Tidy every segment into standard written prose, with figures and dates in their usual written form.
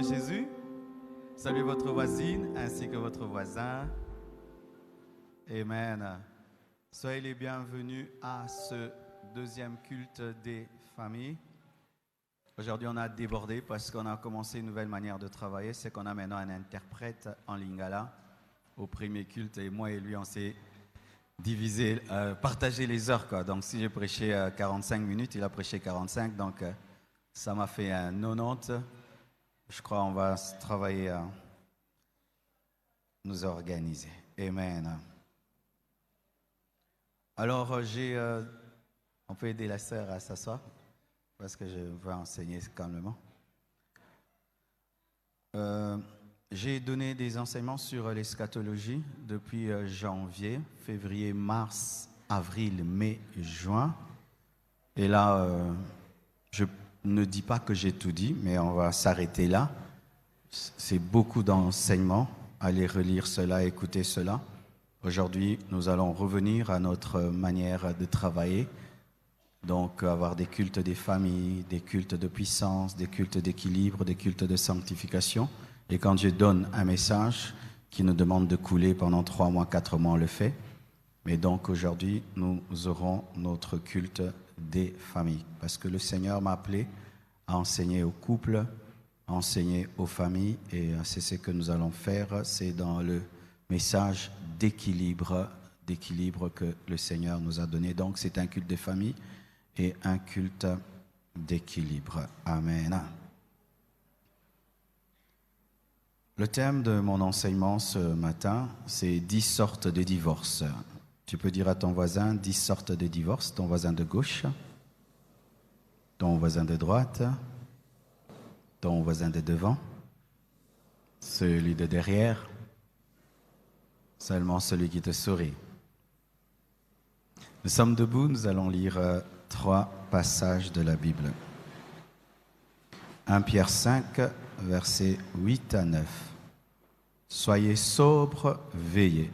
Jésus. Saluez votre voisine ainsi que votre voisin. Amen. Soyez les bienvenus à ce deuxième culte des familles. Aujourd'hui, on a débordé parce qu'on a commencé une nouvelle manière de travailler. C'est qu'on a maintenant un interprète en lingala au premier culte. Et moi et lui, on s'est divisé, partagé les heures, quoi. Donc, si j'ai prêché 45 minutes, il a prêché 45. Donc, ça m'a fait un 90. Je crois qu'on va travailler à nous organiser. Amen. Alors, on peut aider la sœur à s'asseoir parce que je vais enseigner calmement. J'ai donné des enseignements sur l'eschatologie depuis janvier, février, mars, avril, mai, juin. Et là, je ne dis pas que j'ai tout dit, mais on va s'arrêter là. C'est beaucoup d'enseignements. Allez relire cela, écouter cela. Aujourd'hui, nous allons revenir à notre manière de travailler. Donc, avoir des cultes des familles, des cultes de puissance, des cultes d'équilibre, des cultes de sanctification. Et quand Dieu donne un message qui nous demande de couler pendant 3 mois, 4 mois, on le fait. Mais donc, aujourd'hui, nous aurons notre culte des familles. Parce que le Seigneur m'a appelé à enseigner aux couples, à enseigner aux familles. Et c'est ce que nous allons faire. C'est dans le message d'équilibre que le Seigneur nous a donné. Donc, c'est un culte des familles et un culte d'équilibre. Amen. Le thème de mon enseignement ce matin, c'est 10 sortes de divorces. Tu peux dire à ton voisin 10 sortes de divorces, ton voisin de gauche, ton voisin de droite, ton voisin de devant, celui de derrière, seulement celui qui te sourit. Nous sommes debout, nous allons lire 3 passages de la Bible. 1 Pierre 5, versets 8 à 9. Soyez sobres, veillez.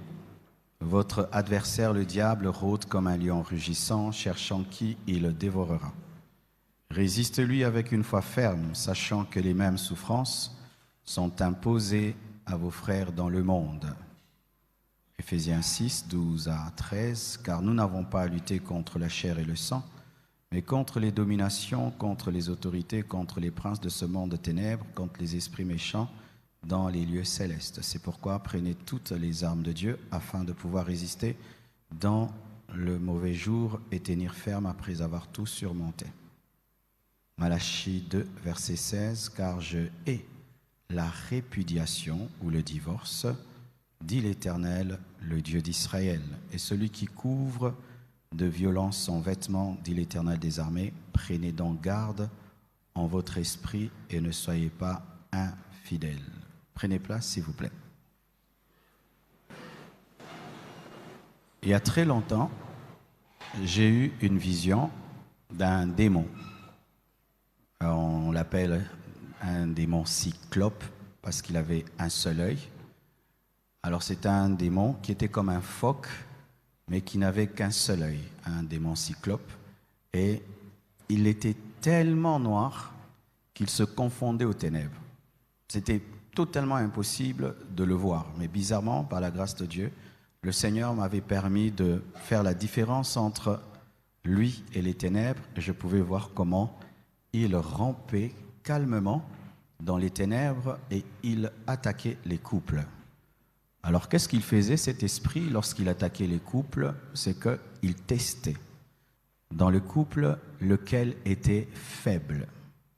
Votre adversaire, le diable, rôde comme un lion rugissant, cherchant qui il dévorera. Résiste-lui avec une foi ferme, sachant que les mêmes souffrances sont imposées à vos frères dans le monde. Éphésiens 6, 12 à 13, car nous n'avons pas à lutter contre la chair et le sang, mais contre les dominations, contre les autorités, contre les princes de ce monde de ténèbres, contre les esprits méchants dans les lieux célestes. C'est pourquoi prenez toutes les armes de Dieu afin de pouvoir résister dans le mauvais jour et tenir ferme après avoir tout surmonté. Malachie 2, verset 16, car je hais la répudiation ou le divorce, dit l'Éternel, le Dieu d'Israël, et celui qui couvre de violence son vêtement, dit l'Éternel des armées, prenez donc garde en votre esprit et ne soyez pas infidèles. Prenez place, s'il vous plaît. Il y a très longtemps, j'ai eu une vision d'un démon. On l'appelle un démon cyclope parce qu'il avait un seul œil. Alors c'est un démon qui était comme un phoque, mais qui n'avait qu'un seul œil, un démon cyclope. Et il était tellement noir qu'il se confondait aux ténèbres. C'était totalement impossible de le voir. Mais bizarrement, par la grâce de Dieu, le Seigneur m'avait permis de faire la différence entre lui et les ténèbres. Et je pouvais voir comment il rampait calmement dans les ténèbres et il attaquait les couples. Alors, qu'est-ce qu'il faisait, cet esprit, lorsqu'il attaquait les couples? C'est qu'il testait dans le couple lequel était faible.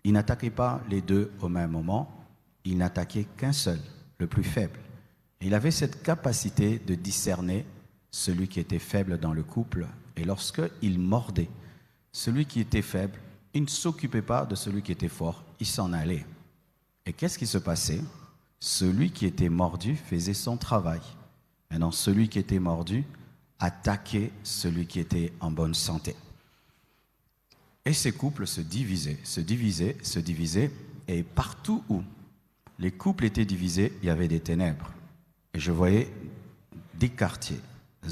Il n'attaquait pas les deux au même moment, il n'attaquait qu'un seul, le plus faible. Et il avait cette capacité de discerner celui qui était faible dans le couple. Et lorsqu'il mordait celui qui était faible, il ne s'occupait pas de celui qui était fort, il s'en allait. Et qu'est-ce qui se passait? Celui qui était mordu faisait son travail. Maintenant, celui qui était mordu attaquait celui qui était en bonne santé. Et ces couples se divisaient. Et partout où les couples étaient divisés, il y avait des ténèbres. Et je voyais des quartiers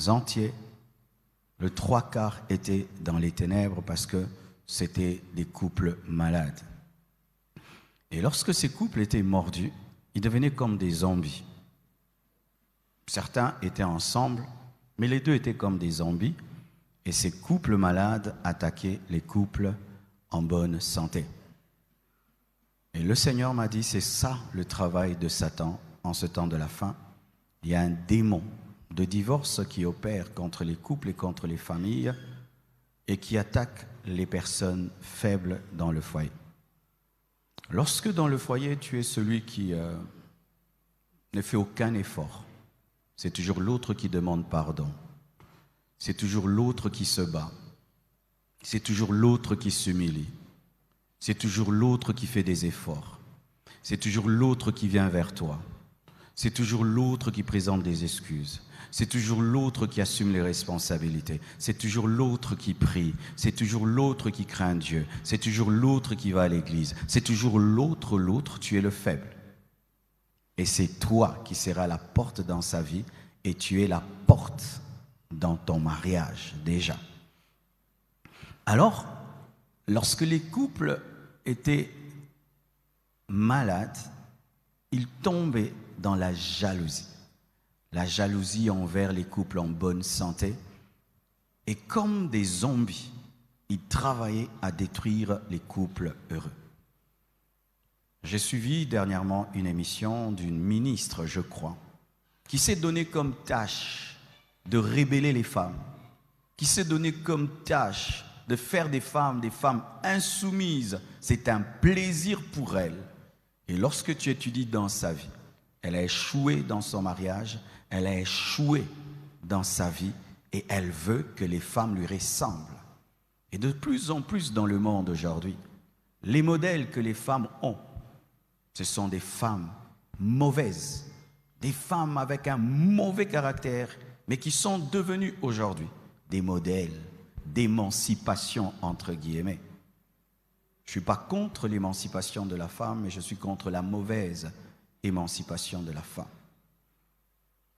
entiers. Le 3/4 étaient dans les ténèbres parce que c'était des couples malades. Et lorsque ces couples étaient mordus, ils devenaient comme des zombies. Certains étaient ensemble, mais les deux étaient comme des zombies. Et ces couples malades attaquaient les couples en bonne santé. Et le Seigneur m'a dit, c'est ça le travail de Satan en ce temps de la fin. Il y a un démon de divorce qui opère contre les couples et contre les familles et qui attaque les personnes faibles dans le foyer. Lorsque dans le foyer, tu es celui qui ne fait aucun effort, c'est toujours l'autre qui demande pardon. C'est toujours l'autre qui se bat. C'est toujours l'autre qui s'humilie. C'est toujours l'autre qui fait des efforts. C'est toujours l'autre qui vient vers toi. C'est toujours l'autre qui présente des excuses. C'est toujours l'autre qui assume les responsabilités. C'est toujours l'autre qui prie. C'est toujours l'autre qui craint Dieu. C'est toujours l'autre qui va à l'église. C'est toujours l'autre, tu es le faible. Et c'est toi qui seras la porte dans sa vie et tu es la porte dans ton mariage déjà. Alors, lorsque les couples étaient malades, ils tombaient dans la jalousie. La jalousie envers les couples en bonne santé. Et comme des zombies, ils travaillaient à détruire les couples heureux. J'ai suivi dernièrement une émission d'une ministre, je crois, qui s'est donné comme tâche de rébeller les femmes, qui s'est donné comme tâche de faire des femmes insoumises. C'est un plaisir pour elle. Et lorsque tu étudies dans sa vie, elle a échoué dans son mariage, elle a échoué dans sa vie et elle veut que les femmes lui ressemblent. Et de plus en plus dans le monde aujourd'hui, les modèles que les femmes ont, ce sont des femmes mauvaises, des femmes avec un mauvais caractère, mais qui sont devenues aujourd'hui des modèles d'émancipation, entre guillemets. Je ne suis pas contre l'émancipation de la femme, mais je suis contre la mauvaise émancipation de la femme.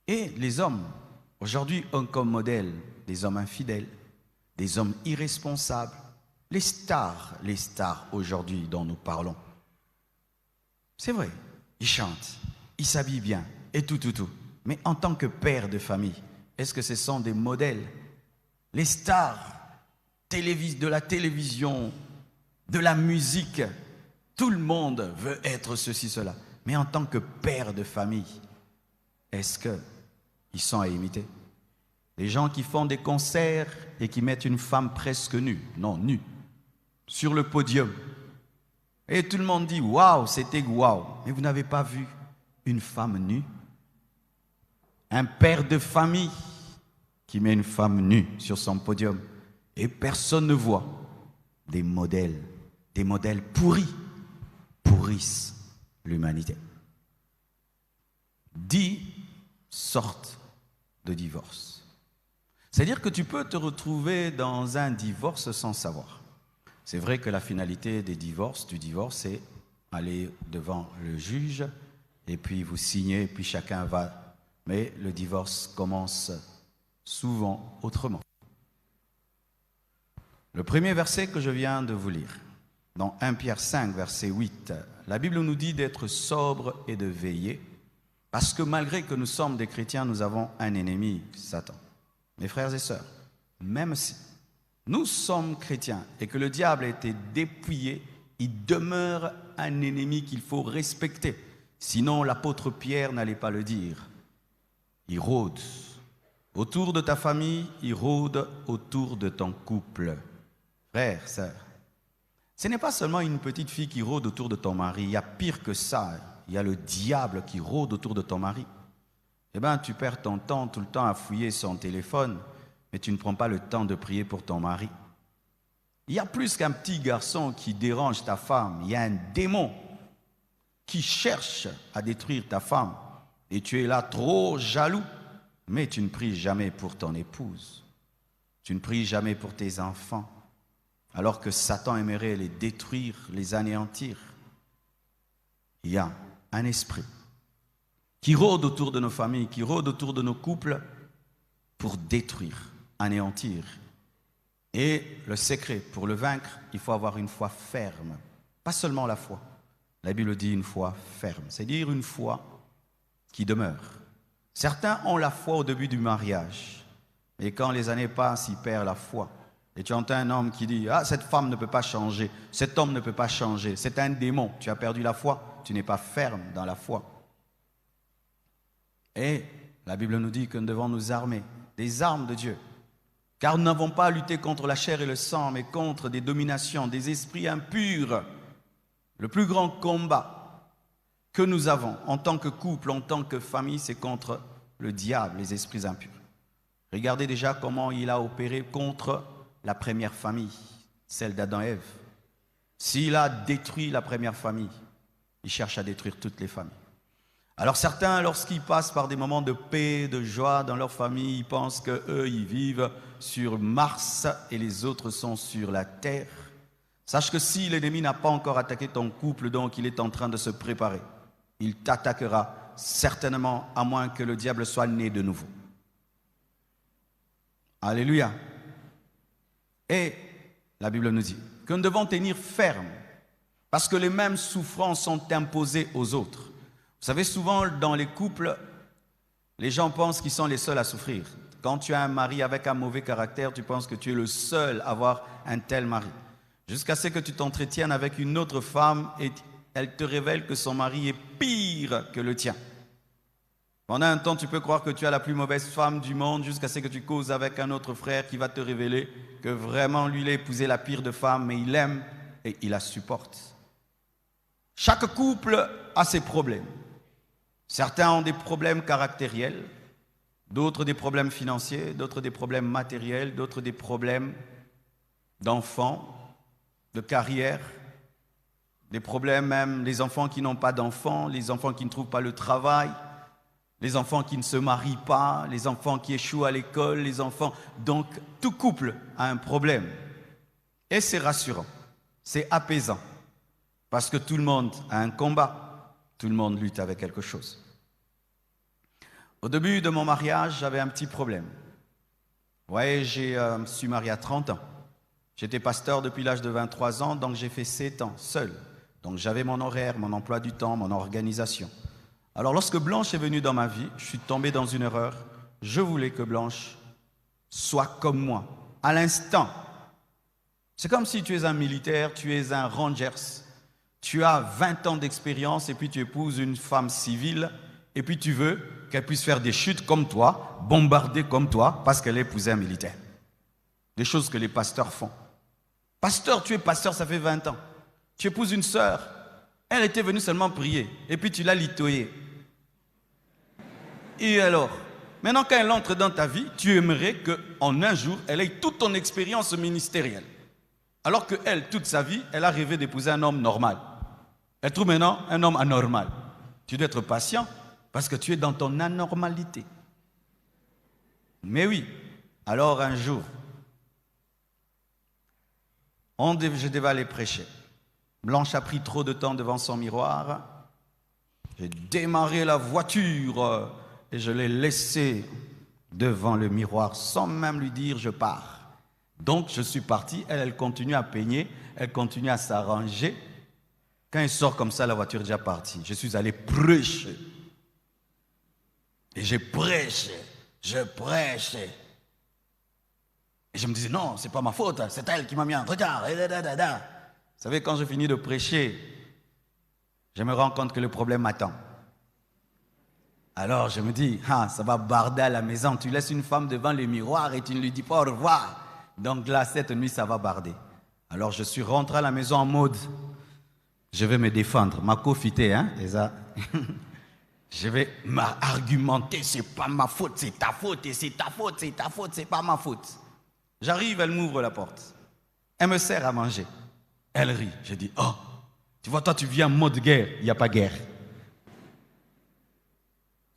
Et les hommes, aujourd'hui, ont comme modèle des hommes infidèles, des hommes irresponsables, les stars aujourd'hui dont nous parlons. C'est vrai, ils chantent, ils s'habillent bien, et tout. Mais en tant que père de famille, est-ce que ce sont des modèles? Les stars de la télévision, de la musique, tout le monde veut être ceci, cela. Mais en tant que père de famille, est-ce qu'ils sont à imiter? Les gens qui font des concerts et qui mettent une femme presque nue, non nue, sur le podium. Et tout le monde dit « Waouh, c'était waouh ». Mais vous n'avez pas vu une femme nue? Un père de famille qui met une femme nue sur son podium et personne ne voit. Des modèles pourrissent l'humanité. 10 sortes de divorce. C'est-à-dire que tu peux te retrouver dans un divorce sans savoir. C'est vrai que la finalité du divorce, c'est aller devant le juge et puis vous signez, puis chacun va. Mais le divorce commence souvent autrement. Le premier verset que je viens de vous lire, dans 1 Pierre 5, verset 8, la Bible nous dit d'être sobre et de veiller, parce que malgré que nous sommes des chrétiens, nous avons un ennemi, Satan. Mes frères et sœurs, même si nous sommes chrétiens et que le diable a été dépouillé, il demeure un ennemi qu'il faut respecter. Sinon, l'apôtre Pierre n'allait pas le dire. Il rôde autour de ta famille, il rôde autour de ton couple. Frères, sœurs, ce n'est pas seulement une petite fille qui rôde autour de ton mari, il y a pire que ça, il y a le diable qui rôde autour de ton mari. Eh bien, tu perds ton temps tout le temps à fouiller son téléphone, mais tu ne prends pas le temps de prier pour ton mari. Il y a plus qu'un petit garçon qui dérange ta femme, il y a un démon qui cherche à détruire ta femme, et tu es là trop jaloux, mais tu ne pries jamais pour ton épouse, tu ne pries jamais pour tes enfants, alors que Satan aimerait les détruire, les anéantir. Il y a un esprit qui rôde autour de nos familles, qui rôde autour de nos couples pour détruire, anéantir. Et le secret, pour le vaincre, il faut avoir une foi ferme. Pas seulement la foi, La Bible dit une foi ferme, c'est-à-dire une foi qui demeure. Certains ont la foi au début du mariage, mais quand les années passent, ils perdent la foi. Et tu entends un homme qui dit « Ah, cette femme ne peut pas changer, cet homme ne peut pas changer, c'est un démon, tu as perdu la foi, tu n'es pas ferme dans la foi. » Et la Bible nous dit que nous devons nous armer des armes de Dieu, car nous n'avons pas à lutter contre la chair et le sang, mais contre des dominations, des esprits impurs. Le plus grand combat que nous avons en tant que couple, en tant que famille, c'est contre le diable, les esprits impurs. Regardez déjà comment il a opéré contre la première famille, celle d'Adam et Ève. S'il a détruit la première famille, il cherche à détruire toutes les familles. Alors certains, lorsqu'ils passent par des moments de paix, de joie dans leur famille, ils pensent qu'eux, ils vivent sur Mars et les autres sont sur la Terre. Sache que si l'ennemi n'a pas encore attaqué ton couple, donc il est en train de se préparer. Il t'attaquera certainement, à moins que le diable soit né de nouveau. Alléluia. Et la Bible nous dit que nous devons tenir ferme, parce que les mêmes souffrances sont imposées aux autres. Vous savez, souvent dans les couples, les gens pensent qu'ils sont les seuls à souffrir. Quand tu as un mari avec un mauvais caractère, tu penses que tu es le seul à avoir un tel mari. Jusqu'à ce que tu t'entretiennes avec une autre femme et elle te révèle que son mari est pire que le tien. Pendant un temps, tu peux croire que tu as la plus mauvaise femme du monde jusqu'à ce que tu causes avec un autre frère qui va te révéler que vraiment lui, il a épousé la pire de femmes, mais il l'aime et il la supporte. Chaque couple a ses problèmes. Certains ont des problèmes caractériels, d'autres des problèmes financiers, d'autres des problèmes matériels, d'autres des problèmes d'enfants, de carrière, des problèmes même, les enfants qui n'ont pas d'enfants, les enfants qui ne trouvent pas le travail, les enfants qui ne se marient pas, les enfants qui échouent à l'école, les enfants... Donc, tout couple a un problème. Et c'est rassurant, c'est apaisant, parce que tout le monde a un combat, tout le monde lutte avec quelque chose. Au début de mon mariage, j'avais un petit problème. Vous voyez, je suis marié à 30 ans. J'étais pasteur depuis l'âge de 23 ans, donc j'ai fait 7 ans seul. Donc j'avais mon horaire, mon emploi du temps, mon organisation. Alors lorsque Blanche est venue dans ma vie, je suis tombé dans une erreur. Je voulais que Blanche soit comme moi, à l'instant. C'est comme si tu es un militaire, tu es un rangers. Tu as 20 ans d'expérience et puis tu épouses une femme civile et puis tu veux qu'elle puisse faire des chutes comme toi, bombarder comme toi, parce qu'elle a épousé un militaire. Des choses que les pasteurs font. Pasteur, tu es pasteur, ça fait 20 ans. Tu épouses une sœur, elle était venue seulement prier, et puis tu l'as litoyée. Et alors, maintenant quand elle entre dans ta vie, tu aimerais qu'en un jour, elle ait toute ton expérience ministérielle. Alors qu'elle, toute sa vie, elle a rêvé d'épouser un homme normal. Elle trouve maintenant un homme anormal. Tu dois être patient, parce que tu es dans ton anormalité. Mais oui, alors un jour, je devais aller prêcher. Blanche a pris trop de temps devant son miroir. J'ai démarré la voiture et je l'ai laissée devant le miroir sans même lui dire je pars. Donc je suis parti, elle continue à peigner, elle continue à s'arranger. Quand elle sort comme ça, la voiture est déjà partie. Je suis allé prêcher. Et j'ai prêché, je prêchais. Et je me disais, non, c'est pas ma faute, c'est elle qui m'a mis en retard. Vous savez, quand je finis de prêcher, je me rends compte que le problème m'attend. Alors je me dis, ça va barder à la maison. Tu laisses une femme devant le miroir et tu ne lui dis pas au revoir. Donc là, cette nuit, ça va barder. Alors je suis rentré à la maison en mode, je vais me défendre. Ma cofité, et ça. Je vais m'argumenter, c'est pas ma faute, c'est ta faute, et c'est ta faute, c'est ta faute, c'est pas ma faute. J'arrive, elle m'ouvre la porte. Elle me sert à manger. Elle rit. Je dis, oh, tu vois, toi, tu viens en mode guerre. Il n'y a pas guerre.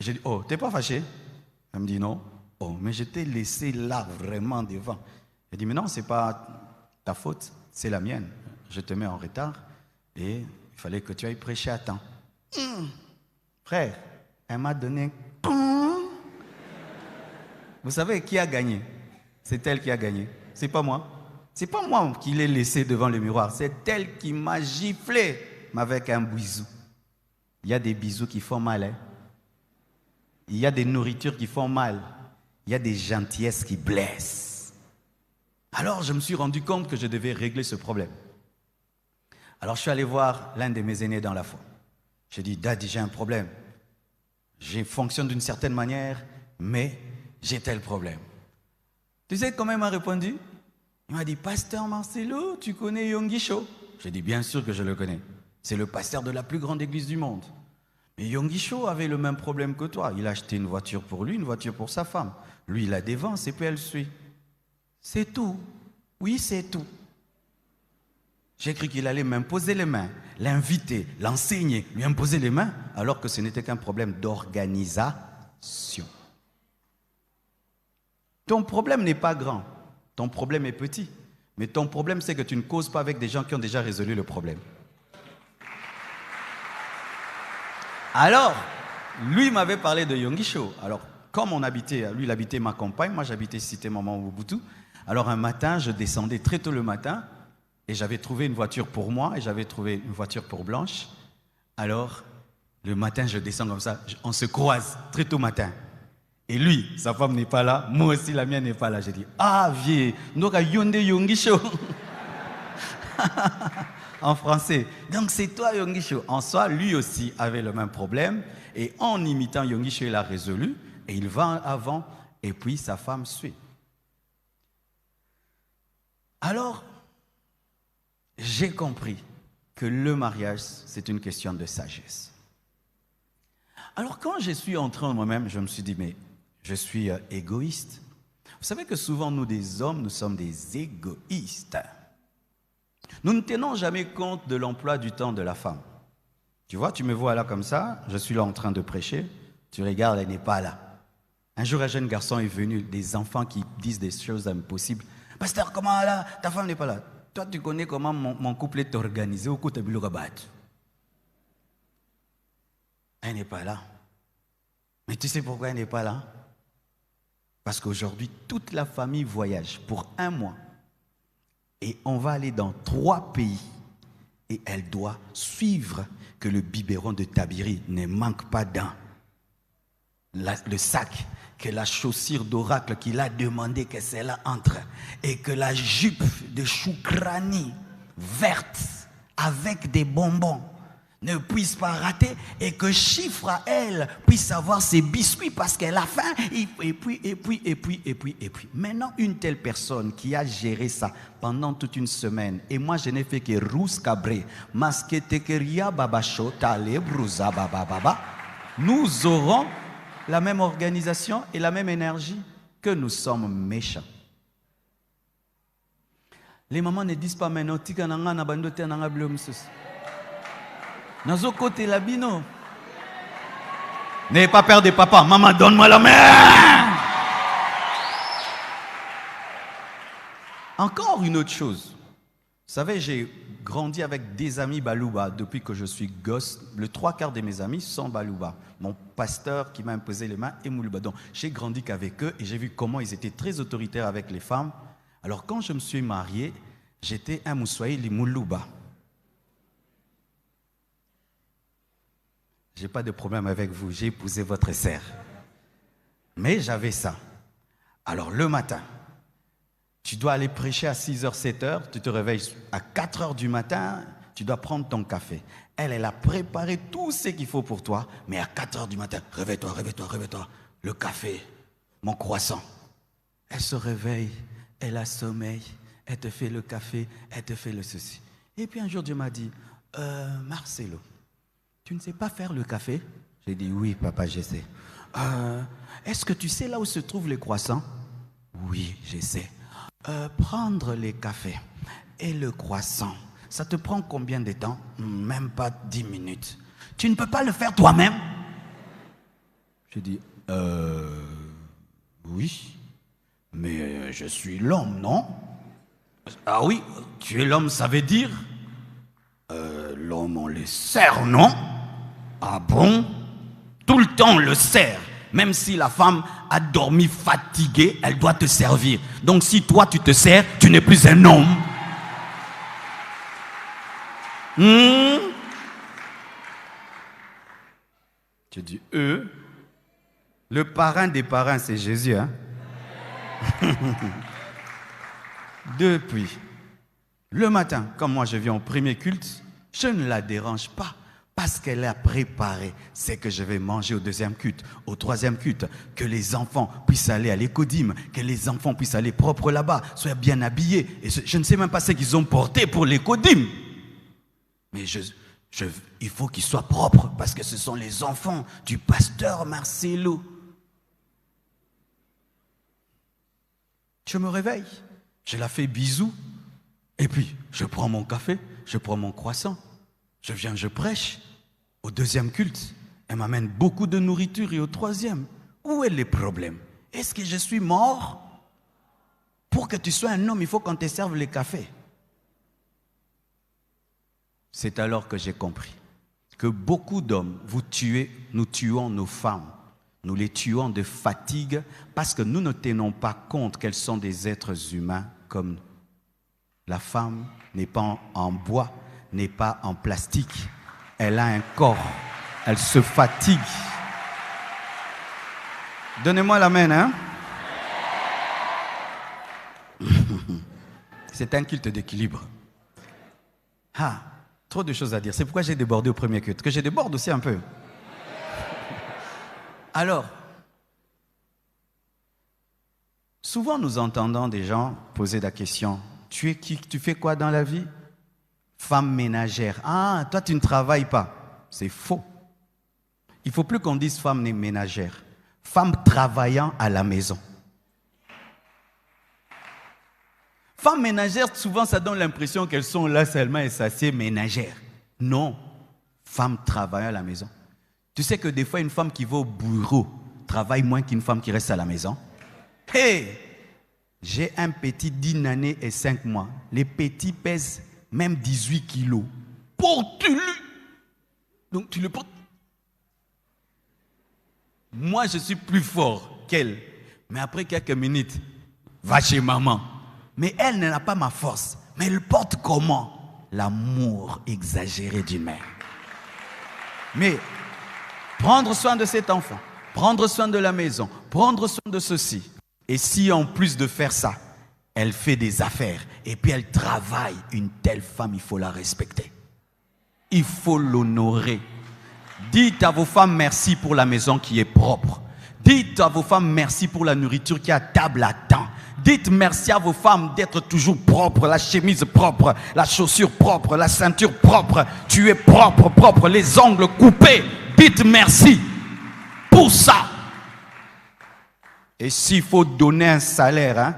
Je dis, oh, t'es pas fâché? Elle me dit, non. Oh, mais je t'ai laissé là, vraiment devant. Elle dit, mais non, c'est pas ta faute, c'est la mienne. Je te mets en retard et il fallait que tu ailles prêcher à temps. Frère, elle m'a donné... Vous savez qui a gagné? C'est elle qui a gagné. C'est pas moi. C'est pas moi qui l'ai laissé devant le miroir. C'est elle qui m'a giflé. mais avec un bisou. Il y a des bisous qui font mal. Hein? Il y a des nourritures qui font mal. Il y a des gentillesses qui blessent. Alors, je me suis rendu compte que je devais régler ce problème. Alors, je suis allé voir l'un de mes aînés dans la foi. J'ai dit, Daddy, j'ai un problème. Je fonctionne d'une certaine manière, mais j'ai tel problème. Tu sais comment il m'a répondu? Il m'a dit, Pasteur Marcelo, tu connais Yonggi Cho? J'ai dit, bien sûr que je le connais. C'est le pasteur de la plus grande église du monde. Mais Yonggi Cho avait le même problème que toi. Il a acheté une voiture pour lui, une voiture pour sa femme. Lui, il a des vents, et puis elle suit. C'est tout. Oui, c'est tout. J'ai cru qu'il allait m'imposer les mains, l'inviter, l'enseigner, lui imposer les mains, alors que ce n'était qu'un problème d'organisation. Ton problème n'est pas grand, ton problème est petit. Mais ton problème, c'est que tu ne causes pas avec des gens qui ont déjà résolu le problème. Alors, lui m'avait parlé de Yonggi Cho. Alors, comme on habitait, lui il habitait ma campagne, moi j'habitais Cité Maman Mobutu. Alors un matin, je descendais très tôt le matin et j'avais trouvé une voiture pour moi et j'avais trouvé une voiture pour Blanche. Alors, le matin, je descends comme ça, on se croise très tôt matin. Et lui, sa femme n'est pas là, moi aussi la mienne n'est pas là. J'ai dit, ah vieux, nous avons Yonggi Cho. En français. Donc c'est toi Yonggi Cho. En soi, lui aussi avait le même problème. Et en imitant Yonggi Cho, il a résolu. Et il va avant. Et puis sa femme suit. Alors, j'ai compris que le mariage, c'est une question de sagesse. Alors quand je suis entré en moi-même, je me suis dit, mais je suis égoïste. Vous savez que souvent, nous des hommes, nous sommes des égoïstes. Nous ne tenons jamais compte de l'emploi du temps de la femme. Tu vois, tu me vois là comme ça, je suis là en train de prêcher, tu regardes, elle n'est pas là. Un jour, un jeune garçon est venu, des enfants qui disent des choses impossibles. Pasteur, comment là, ta femme n'est pas là? Toi, tu connais comment mon couple est organisé au côté de rabat. Elle n'est pas là. Mais tu sais pourquoi elle n'est pas là? Parce qu'aujourd'hui, toute la famille voyage pour 1 mois. Et on va aller dans 3 pays. Et elle doit suivre que le biberon de Tabiri ne manque pas dans le sac, que la chaussure d'oracle qu'il a demandé que celle-là entre, et que la jupe de choukrani verte avec des bonbons ne puisse pas rater, et que Chiffre à elle puisse avoir ses biscuits parce qu'elle a faim, et puis. Maintenant, une telle personne qui a géré ça pendant toute une semaine, et moi je n'ai fait que Rous Cabré, Masketekeria Babacho, Tale, Brouza, Baba, nous aurons la même organisation et la même énergie que nous sommes méchants. Les mamans ne disent pas maintenant, Tika nanga na bandote nanga blomsus. Nazo côté labino. N'ayez pas peur des papas. Maman, donne-moi la main. Encore une autre chose. Vous savez, j'ai grandi avec des amis Balouba depuis que je suis gosse. Le 3/4 de mes amis sont Balouba. Mon pasteur qui m'a imposé les mains est Moulouba. Donc, j'ai grandi qu'avec eux et j'ai vu comment ils étaient très autoritaires avec les femmes. Alors, quand je me suis marié, j'étais un Moussoaïli Moulouba. Je n'ai pas de problème avec vous, j'ai épousé votre sœur. Mais j'avais ça. Alors le matin, tu dois aller prêcher à 6h, 7h, tu te réveilles à 4h du matin, tu dois prendre ton café. Elle a préparé tout ce qu'il faut pour toi, mais à 4h du matin, réveille-toi, le café, mon croissant. Elle se réveille, elle a sommeil, elle te fait le café, elle te fait le ceci. Et puis un jour Dieu m'a dit, Marcelo, tu ne sais pas faire le café? J'ai dit, oui, papa, je sais. Est-ce que tu sais là où se trouvent les croissants? Oui, je sais. Prendre les cafés et le croissant, ça te prend combien de temps? Même pas 10 minutes. Tu ne peux pas le faire toi-même? J'ai dit, oui, mais je suis l'homme, non? Ah oui, tu es l'homme, ça veut dire? L'homme, on le sert, non? Ah bon? Tout le temps on le sert. Même si la femme a dormi fatiguée, elle doit te servir. Donc si toi tu te sers, tu n'es plus un homme. Tu dis eux. Le parrain des parrains, c'est Jésus. Hein? Depuis le matin, comme moi je viens au premier culte, je ne la dérange pas parce qu'elle a préparé. C'est que je vais manger au deuxième culte, au troisième culte, que les enfants puissent aller à l'écodime, que les enfants puissent aller propres là-bas, soient bien habillés. Et je ne sais même pas ce qu'ils ont porté pour l'écodime. Mais il faut qu'ils soient propres parce que ce sont les enfants du pasteur Marcelo. Je me réveille, je la fais bisous, et puis je prends mon café, je prends mon croissant, je viens, je prêche. Au deuxième culte, elle m'amène beaucoup de nourriture et au troisième, où est le problème? Est-ce que je suis mort? Pour que tu sois un homme, il faut qu'on te serve le café. C'est alors que j'ai compris que beaucoup d'hommes, nous tuons nos femmes. Nous les tuons de fatigue parce que nous ne tenons pas compte qu'elles sont des êtres humains comme nous. La femme n'est pas en bois, n'est pas en plastique. Elle a un corps. Elle se fatigue. Donnez-moi l'amen, hein? C'est un culte d'équilibre. Ah, trop de choses à dire. C'est pourquoi j'ai débordé au premier culte. Que je déborde aussi un peu. Alors, souvent nous entendons des gens poser la question, tu es qui, tu fais quoi dans la vie? Femme ménagère. Ah, toi tu ne travailles pas. C'est faux. Il ne faut plus qu'on dise femme ménagère. Femme travaillant à la maison. Femme ménagère, souvent ça donne l'impression qu'elles sont là seulement et s'assiedent ménagères. Non, femme travaillant à la maison. Tu sais que des fois, une femme qui va au bureau travaille moins qu'une femme qui reste à la maison. Hey! J'ai un petit d'1 année et 5 mois. Les petits pèsent même 18 kilos. Porte-le! Donc tu le portes. Moi, je suis plus fort qu'elle. Mais après quelques minutes, va chez maman. Mais elle n'a pas ma force. Mais elle porte comment? L'amour exagéré d'une mère. Mais prendre soin de cet enfant, prendre soin de la maison, prendre soin de ceci. Et si en plus de faire ça, elle fait des affaires et puis elle travaille, une telle femme, il faut la respecter. Il faut l'honorer. Dites à vos femmes merci pour la maison qui est propre. Dites à vos femmes merci pour la nourriture qui est à table à temps. Dites merci à vos femmes d'être toujours propres, la chemise propre, la chaussure propre, la ceinture propre. Tu es propre, propre, les ongles coupés. Dites merci pour ça. Et s'il faut donner un salaire,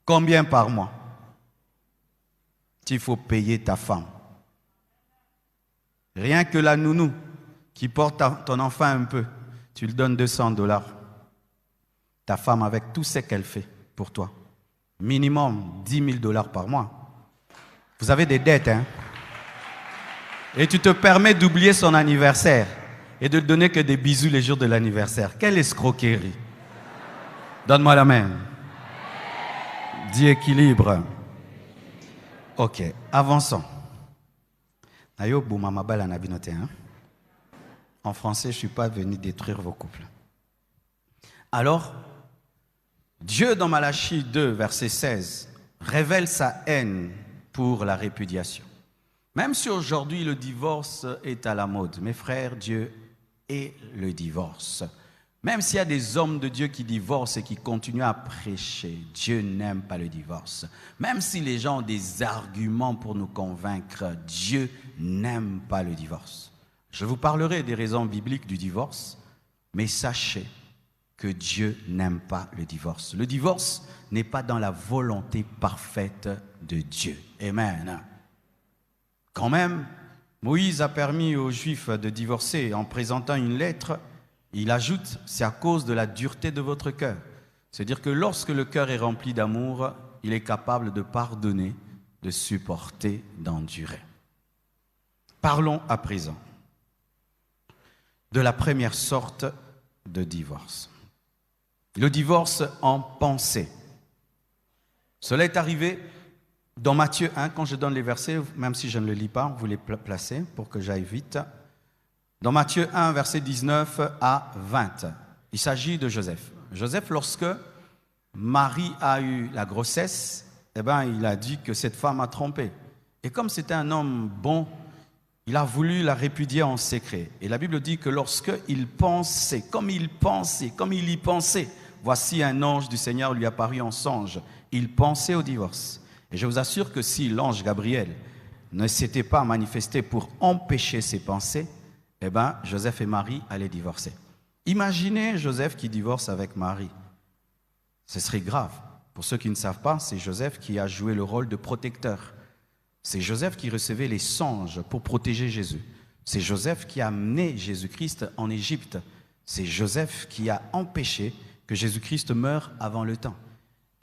combien par mois? Il faut payer ta femme. Rien que la nounou qui porte ton enfant un peu, tu lui donnes $200. Ta femme avec tout ce qu'elle fait pour toi. Minimum $10,000 par mois. Vous avez des dettes, hein? Et tu te permets d'oublier son anniversaire et de ne donner que des bisous les jours de l'anniversaire. Quelle escroquerie! Donne-moi la main. Dis équilibre. Ok, avançons. En français, je ne suis pas venu détruire vos couples. Alors, Dieu, dans Malachie 2, verset 16, révèle sa haine pour la répudiation. Même si aujourd'hui le divorce est à la mode, mes frères, Dieu est le divorce. Même s'il y a des hommes de Dieu qui divorcent et qui continuent à prêcher, Dieu n'aime pas le divorce. Même si les gens ont des arguments pour nous convaincre, Dieu n'aime pas le divorce. Je vous parlerai des raisons bibliques du divorce, mais sachez que Dieu n'aime pas le divorce. Le divorce n'est pas dans la volonté parfaite de Dieu. Amen. Quand même, Moïse a permis aux Juifs de divorcer en présentant une lettre. Il ajoute, c'est à cause de la dureté de votre cœur. C'est-à-dire que lorsque le cœur est rempli d'amour, il est capable de pardonner, de supporter, d'endurer. Parlons à présent de la première sorte de divorce. Le divorce en pensée. Cela est arrivé dans Matthieu 1, quand je donne les versets, même si je ne le lis pas, vous les placez pour que j'aille vite. Dans Matthieu 1, verset 19 à 20, il s'agit de Joseph. Joseph, lorsque Marie a eu la grossesse, il a dit que cette femme a trompé. Et comme c'était un homme bon, il a voulu la répudier en secret. Et la Bible dit que lorsqu'il pensait, comme il y pensait, voici un ange du Seigneur lui apparut en songe. Il pensait au divorce. Et je vous assure que si l'ange Gabriel ne s'était pas manifesté pour empêcher ses pensées, Joseph et Marie allaient divorcer. Imaginez Joseph qui divorce avec Marie. Ce serait grave. Pour ceux qui ne savent pas, c'est Joseph qui a joué le rôle de protecteur. C'est Joseph qui recevait les songes pour protéger Jésus. C'est Joseph qui a amené Jésus-Christ en Égypte. C'est Joseph qui a empêché que Jésus-Christ meure avant le temps.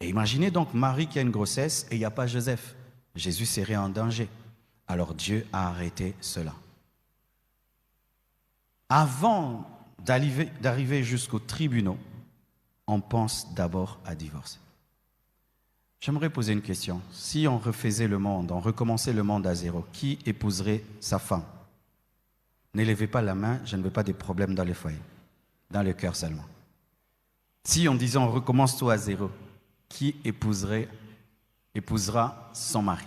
Et imaginez donc Marie qui a une grossesse et il n'y a pas Joseph. Jésus serait en danger. Alors Dieu a arrêté cela. Avant d'arriver jusqu'aux tribunaux, on pense d'abord à divorcer. J'aimerais poser une question. Si on refaisait le monde, on recommençait le monde à zéro, qui épouserait sa femme? N'élevez pas la main, je ne veux pas des problèmes dans les foyers, dans le cœur seulement. Si on disait on recommence tout à zéro, qui épousera son mari?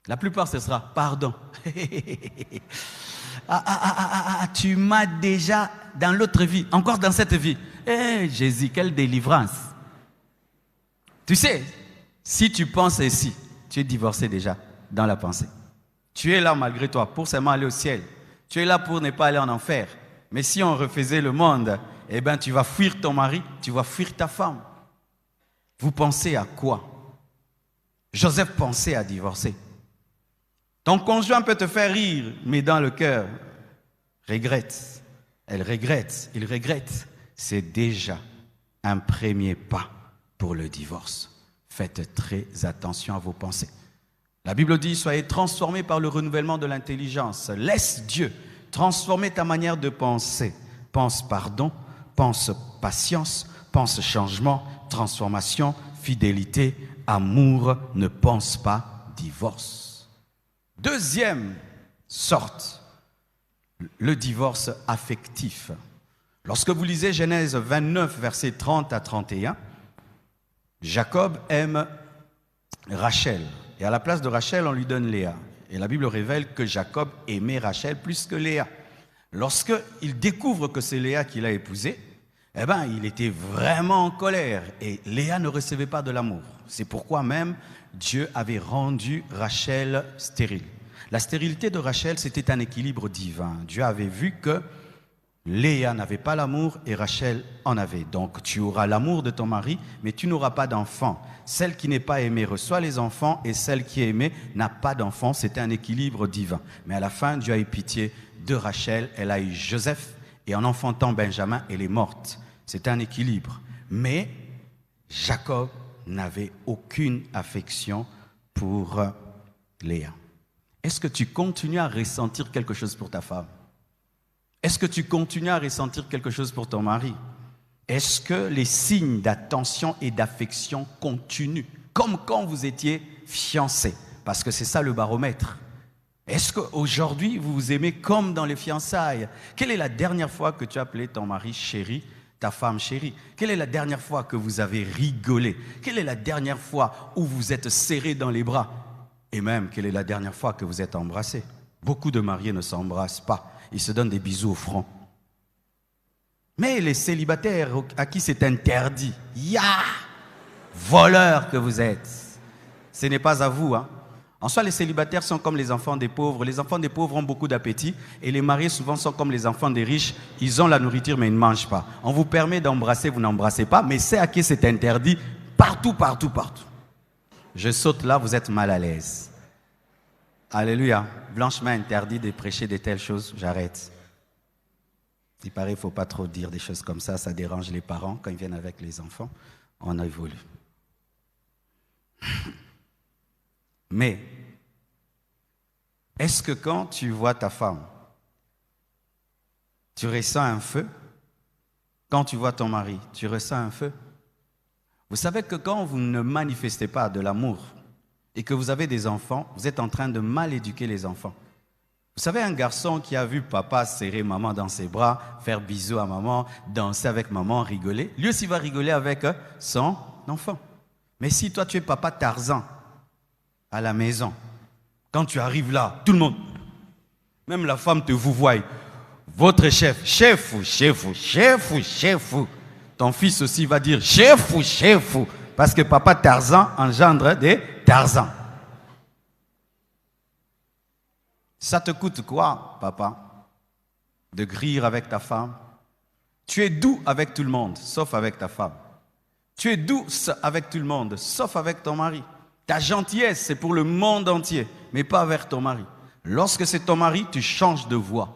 La plupart, ce sera pardon. Tu m'as déjà dans l'autre vie, encore dans cette vie. Jésus, quelle délivrance. Tu sais, si tu penses ainsi, tu es divorcé déjà dans la pensée. Tu es là malgré toi pour seulement aller au ciel. Tu es là pour ne pas aller en enfer. Mais si on refaisait le monde, tu vas fuir ton mari, tu vas fuir ta femme. Vous pensez à quoi? Joseph pensait à divorcer. Ton conjoint peut te faire rire, mais dans le cœur, regrette. Elle regrette, il regrette. C'est déjà un premier pas pour le divorce. Faites très attention à vos pensées. La Bible dit, soyez transformés par le renouvellement de l'intelligence. Laisse Dieu transformer ta manière de penser. Pense pardon, pense patience, pense changement, transformation, fidélité, amour, ne pense pas divorce. Deuxième sorte, le divorce affectif. Lorsque vous lisez Genèse 29, versets 30 à 31, Jacob aime Rachel. Et à la place de Rachel, on lui donne Léa. Et la Bible révèle que Jacob aimait Rachel plus que Léa. Lorsqu'il découvre que c'est Léa qu'il a épousée, il était vraiment en colère. Et Léa ne recevait pas de l'amour. C'est pourquoi même Dieu avait rendu Rachel stérile. La stérilité de Rachel, c'était un équilibre divin. Dieu avait vu que Léa n'avait pas l'amour et Rachel en avait. Donc tu auras l'amour de ton mari, mais tu n'auras pas d'enfant. Celle qui n'est pas aimée reçoit les enfants et celle qui est aimée n'a pas d'enfant. C'était un équilibre divin. Mais à la fin, Dieu a eu pitié de Rachel. Elle a eu Joseph et en enfantant Benjamin, elle est morte. C'était un équilibre. Mais Jacob n'avait aucune affection pour Léa. Est-ce que tu continues à ressentir quelque chose pour ta femme? Est-ce que tu continues à ressentir quelque chose pour ton mari? Est-ce que les signes d'attention et d'affection continuent, comme quand vous étiez fiancés? Parce que c'est ça le baromètre. Est-ce qu'aujourd'hui, vous vous aimez comme dans les fiançailles? Quelle est la dernière fois que tu as appelé ton mari chéri, ta femme chérie? Quelle est la dernière fois que vous avez rigolé? Quelle est la dernière fois où vous êtes serrés dans les bras? Et même, quelle est la dernière fois que vous êtes embrassés? Beaucoup de mariés ne s'embrassent pas. Ils se donnent des bisous au front. Mais les célibataires à qui c'est interdit, voleurs que vous êtes. Ce n'est pas à vous. En soi, les célibataires sont comme les enfants des pauvres. Les enfants des pauvres ont beaucoup d'appétit. Et les mariés, souvent, sont comme les enfants des riches. Ils ont la nourriture, mais ils ne mangent pas. On vous permet d'embrasser, vous n'embrassez pas. Mais c'est à qui c'est interdit. Partout, partout, partout. Je saute là, vous êtes mal à l'aise. Alléluia. Blanche m'a interdit de prêcher de telles choses, j'arrête. Il paraît qu'il ne faut pas trop dire des choses comme ça dérange les parents quand ils viennent avec les enfants. On évolue. Mais, est-ce que quand tu vois ta femme, tu ressens un feu? Quand tu vois ton mari, tu ressens un feu? Vous savez que quand vous ne manifestez pas de l'amour et que vous avez des enfants, vous êtes en train de mal éduquer les enfants. Vous savez, un garçon qui a vu papa serrer maman dans ses bras, faire bisous à maman, danser avec maman, rigoler, lui aussi va rigoler avec son enfant. Mais si toi tu es papa Tarzan à la maison, quand tu arrives là, tout le monde, même la femme te vouvoie. Votre chef, chef. Ton fils aussi va dire chef. Parce que papa Tarzan engendre des Tarzans. Ça te coûte quoi, papa, de grire avec ta femme? Tu es doux avec tout le monde, sauf avec ta femme. Tu es douce avec tout le monde, sauf avec ton mari. Ta gentillesse, c'est pour le monde entier, mais pas avec ton mari. Lorsque c'est ton mari, tu changes de voix.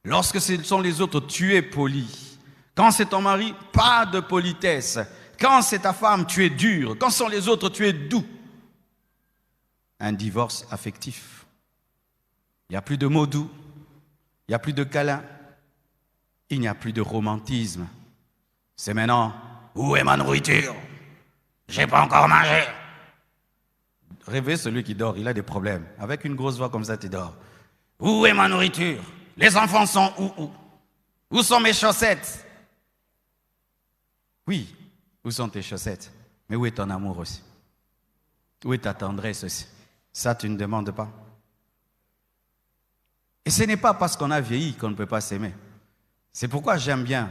Lorsque ce sont les autres, tu es poli. Quand c'est ton mari, pas de politesse. Quand c'est ta femme, tu es dur. Quand ce sont les autres, tu es doux. Un divorce affectif. Il n'y a plus de mots doux, il n'y a plus de câlins, il n'y a plus de romantisme. C'est maintenant, où est ma nourriture? J'ai pas encore mangé. Rêvez celui qui dort, il a des problèmes. Avec une grosse voix comme ça, tu dors. Où est ma nourriture? Les enfants sont où? Où sont mes chaussettes? Oui, où sont tes chaussettes? Mais où est ton amour aussi? Où est ta tendresse aussi? Ça, tu ne demandes pas. Et ce n'est pas parce qu'on a vieilli qu'on ne peut pas s'aimer. C'est pourquoi j'aime bien.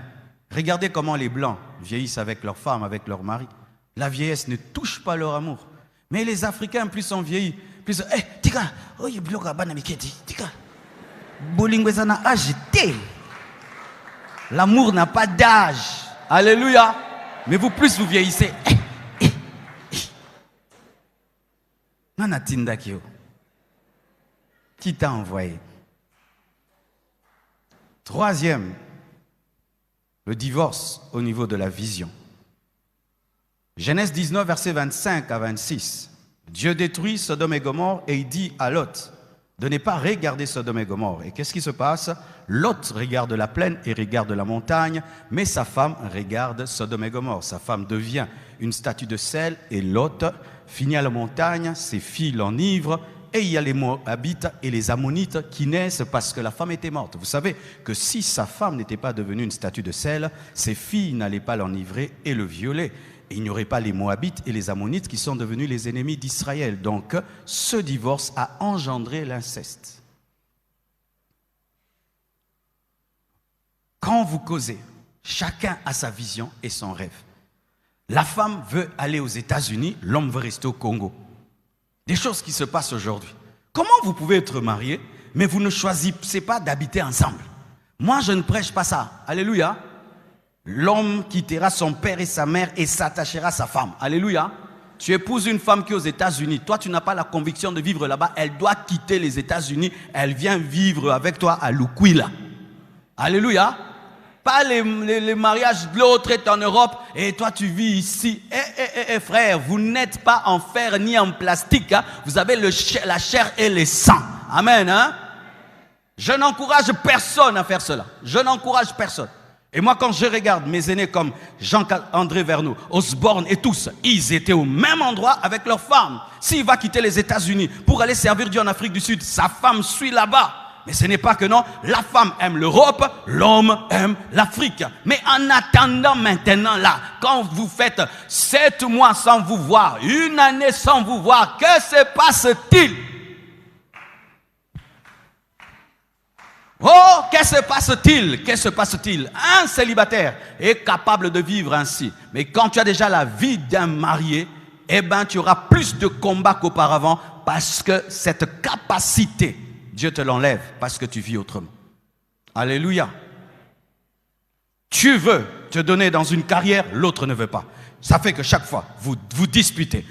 Regardez comment les Blancs vieillissent avec leurs femmes, avec leurs maris. La vieillesse ne touche pas leur amour. Mais les Africains, plus on vieillit, plus... tika, oh, il bloque à Banamiketi, tika. Bolingwezana agité. L'amour n'a pas d'âge. Alléluia. Mais vous, plus vous vieillissez. Nana Tindakio. Qui t'a envoyé? Troisième, le divorce au niveau de la vision. Genèse 19, versets 25 à 26. Dieu détruit Sodome et Gomorrhe et il dit à Lot de ne pas regarder Sodome et Gomorrhe. Et qu'est-ce qui se passe? Lot regarde la plaine et regarde la montagne, mais sa femme regarde Sodome et Gomorrhe. Sa femme devient une statue de sel et Lot finit à la montagne, ses filles l'enivrent. Et il y a les Moabites et les Ammonites qui naissent parce que la femme était morte. Vous savez que si sa femme n'était pas devenue une statue de sel, ses filles n'allaient pas l'enivrer et le violer. Et il n'y aurait pas les Moabites et les Ammonites qui sont devenus les ennemis d'Israël. Donc, ce divorce a engendré l'inceste. Quand vous causez, chacun a sa vision et son rêve. La femme veut aller aux États-Unis, l'homme veut rester au Congo. Des choses qui se passent aujourd'hui. Comment vous pouvez être marié, mais vous ne choisissez pas d'habiter ensemble? Moi, je ne prêche pas ça. Alléluia. L'homme quittera son père et sa mère et s'attachera à sa femme. Alléluia. Tu épouses une femme qui est aux États-Unis. Toi, tu n'as pas la conviction de vivre là-bas. Elle doit quitter les États-Unis. Elle vient vivre avec toi à Lukwila. Alléluia. Pas les mariages, l'autre est en Europe et toi tu vis ici. Frère, vous n'êtes pas en fer ni en plastique. Hein? Vous avez la chair et le sang. Amen. Hein? Je n'encourage personne à faire cela. Je n'encourage personne. Et moi, quand je regarde mes aînés comme Jean-André Vernou, Osborne et tous, ils étaient au même endroit avec leurs femmes. S'il va quitter les États-Unis pour aller servir Dieu en Afrique du Sud, sa femme suit là-bas. Mais ce n'est pas que non, la femme aime l'Europe, l'homme aime l'Afrique. Mais en attendant maintenant là, quand vous faites 7 mois sans vous voir, 1 année sans vous voir, que se passe-t-il? Oh, que se passe-t-il? Que se passe-t-il? Un célibataire est capable de vivre ainsi. Mais quand tu as déjà la vie d'un marié, eh ben tu auras plus de combats qu'auparavant parce que cette capacité, Dieu te l'enlève parce que tu vis autrement. Alléluia. Tu veux te donner dans une carrière, l'autre ne veut pas. Ça fait que chaque fois, vous vous disputez.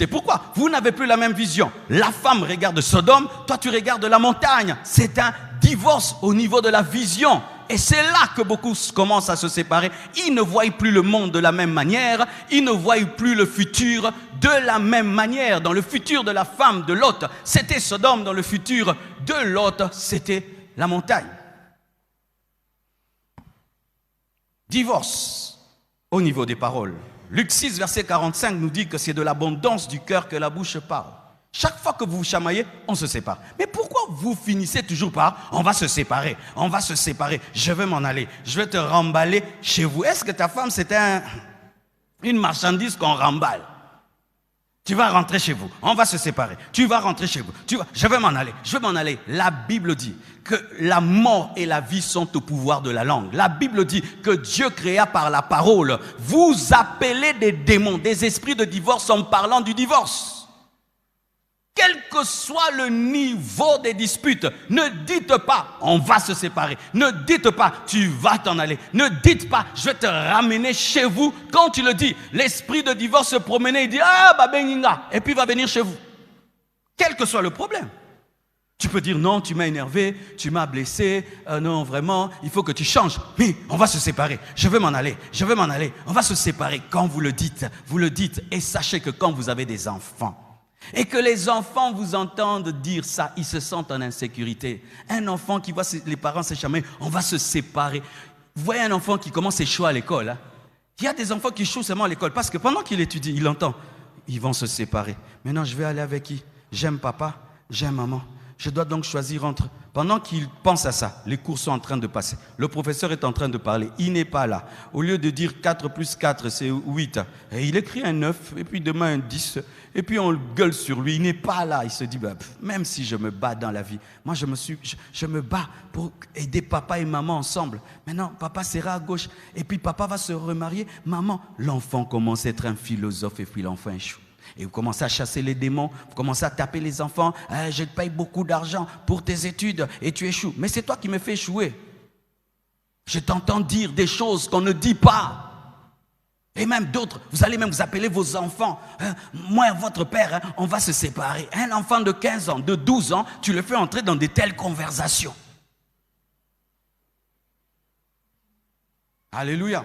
Pourquoi? Vous n'avez plus la même vision. La femme regarde Sodome, toi tu regardes la montagne. C'est un divorce au niveau de la vision. Et c'est là que beaucoup commencent à se séparer. Ils ne voient plus le monde de la même manière. Ils ne voient plus le futur de la même manière. Dans le futur de la femme de Lot, c'était Sodome. Dans le futur de Lot, c'était la montagne. Divorce au niveau des paroles. Luc 6, verset 45 nous dit que c'est de l'abondance du cœur que la bouche parle. Chaque fois que vous vous chamaillez, on se sépare. Mais pourquoi vous finissez toujours par « on va se séparer, on va se séparer, je vais m'en aller, je vais te remballer chez vous ». Est-ce que ta femme, c'était une marchandise qu'on remballe? Tu vas rentrer chez vous, on va se séparer, tu vas rentrer chez vous, je vais m'en aller, je vais m'en aller. La Bible dit que la mort et la vie sont au pouvoir de la langue. La Bible dit que Dieu créa par la parole. Vous appelez des démons, des esprits de divorce en parlant du divorce. Quel que soit le niveau des disputes, ne dites pas « on va se séparer ». Ne dites pas « tu vas t'en aller ». Ne dites pas « je vais te ramener chez vous ». Quand tu le dis, l'esprit de divorce se promenait et dit « ah, bah beninga » et puis il va venir chez vous. Quel que soit le problème. Tu peux dire « non, tu m'as énervé, tu m'as blessé, non, vraiment, il faut que tu changes ». Mais on va se séparer, je vais m'en aller, je vais m'en aller. On va se séparer. Quand vous le dites. Et sachez que quand vous avez des enfants, et que les enfants vous entendent dire ça, ils se sentent en insécurité. Un enfant qui voit les parents s'échamailler, on va se séparer. Vous voyez un enfant qui commence à échouer à l'école. Hein? Il y a des enfants qui échouent seulement à l'école parce que pendant qu'il étudie, il entend, ils vont se séparer. Maintenant, je vais aller avec qui? J'aime papa, j'aime maman. Je dois donc choisir entre... Pendant qu'il pense à ça, les cours sont en train de passer. Le professeur est en train de parler. Il n'est pas là. Au lieu de dire 4 plus 4, c'est 8. Et il écrit un 9, et puis demain un 10. Et puis on gueule sur lui. Il n'est pas là. Il se dit, bah, même si je me bats dans la vie, moi je me bats pour aider papa et maman ensemble. Maintenant, papa sera à gauche. Et puis papa va se remarier. Maman, l'enfant commence à être un philosophe et puis l'enfant échoue. Et vous commencez à chasser les démons, vous commencez à taper les enfants. Je te paye beaucoup d'argent pour tes études et tu échoues. Mais c'est toi qui me fais échouer. Je t'entends dire des choses qu'on ne dit pas. Et même d'autres, vous allez même vous appeler vos enfants. Moi, votre père, on va se séparer. Un enfant de 15 ans, de 12 ans, tu le fais entrer dans de telles conversations. Alléluia.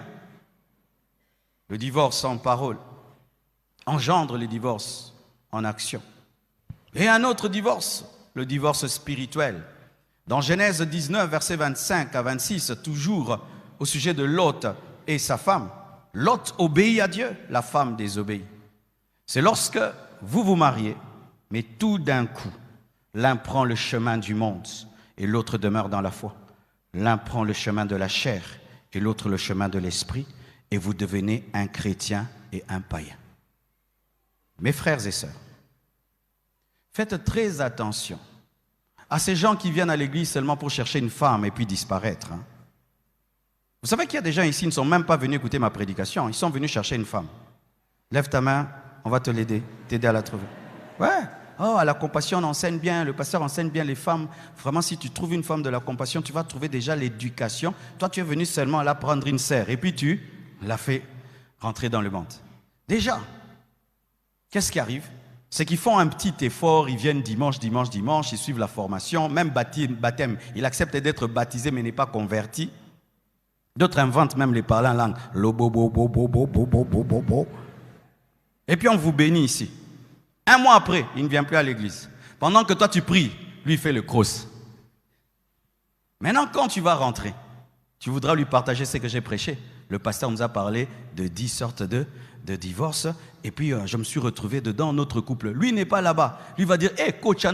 Le divorce sans parole engendre les divorces en action. Et un autre divorce, le divorce spirituel. Dans Genèse 19, versets 25 à 26, toujours au sujet de Lot et sa femme. Lot obéit à Dieu, la femme désobéit. C'est lorsque vous vous mariez, mais tout d'un coup, l'un prend le chemin du monde et l'autre demeure dans la foi. L'un prend le chemin de la chair et l'autre le chemin de l'esprit, et vous devenez un chrétien et un païen. Mes frères et sœurs, faites très attention à ces gens qui viennent à l'église seulement pour chercher une femme et puis disparaître. Hein. Vous savez qu'il y a des gens ici qui ne sont même pas venus écouter ma prédication, ils sont venus chercher une femme. Lève ta main, on va te l'aider, t'aider à la trouver. Ouais, oh, à la compassion on enseigne bien, le pasteur enseigne bien les femmes. Vraiment, si tu trouves une femme de la compassion, tu vas trouver déjà l'éducation. Toi, tu es venu seulement là prendre une sœur et puis tu l'as fait rentrer dans le monde. Déjà. Qu'est-ce qui arrive? C'est qu'ils font un petit effort, ils viennent dimanche, ils suivent la formation, même baptême, il accepte d'être baptisé mais n'est pas converti. D'autres inventent même les parler en langue. Et puis on vous bénit ici. Un mois après, il ne vient plus à l'église. Pendant que toi tu pries, lui il fait le cross. Maintenant quand tu vas rentrer, tu voudras lui partager ce que j'ai prêché. Le pasteur nous a parlé de 10 sortes de divorce, et puis je me suis retrouvé dedans, notre couple. Lui n'est pas là-bas. Lui va dire, coach,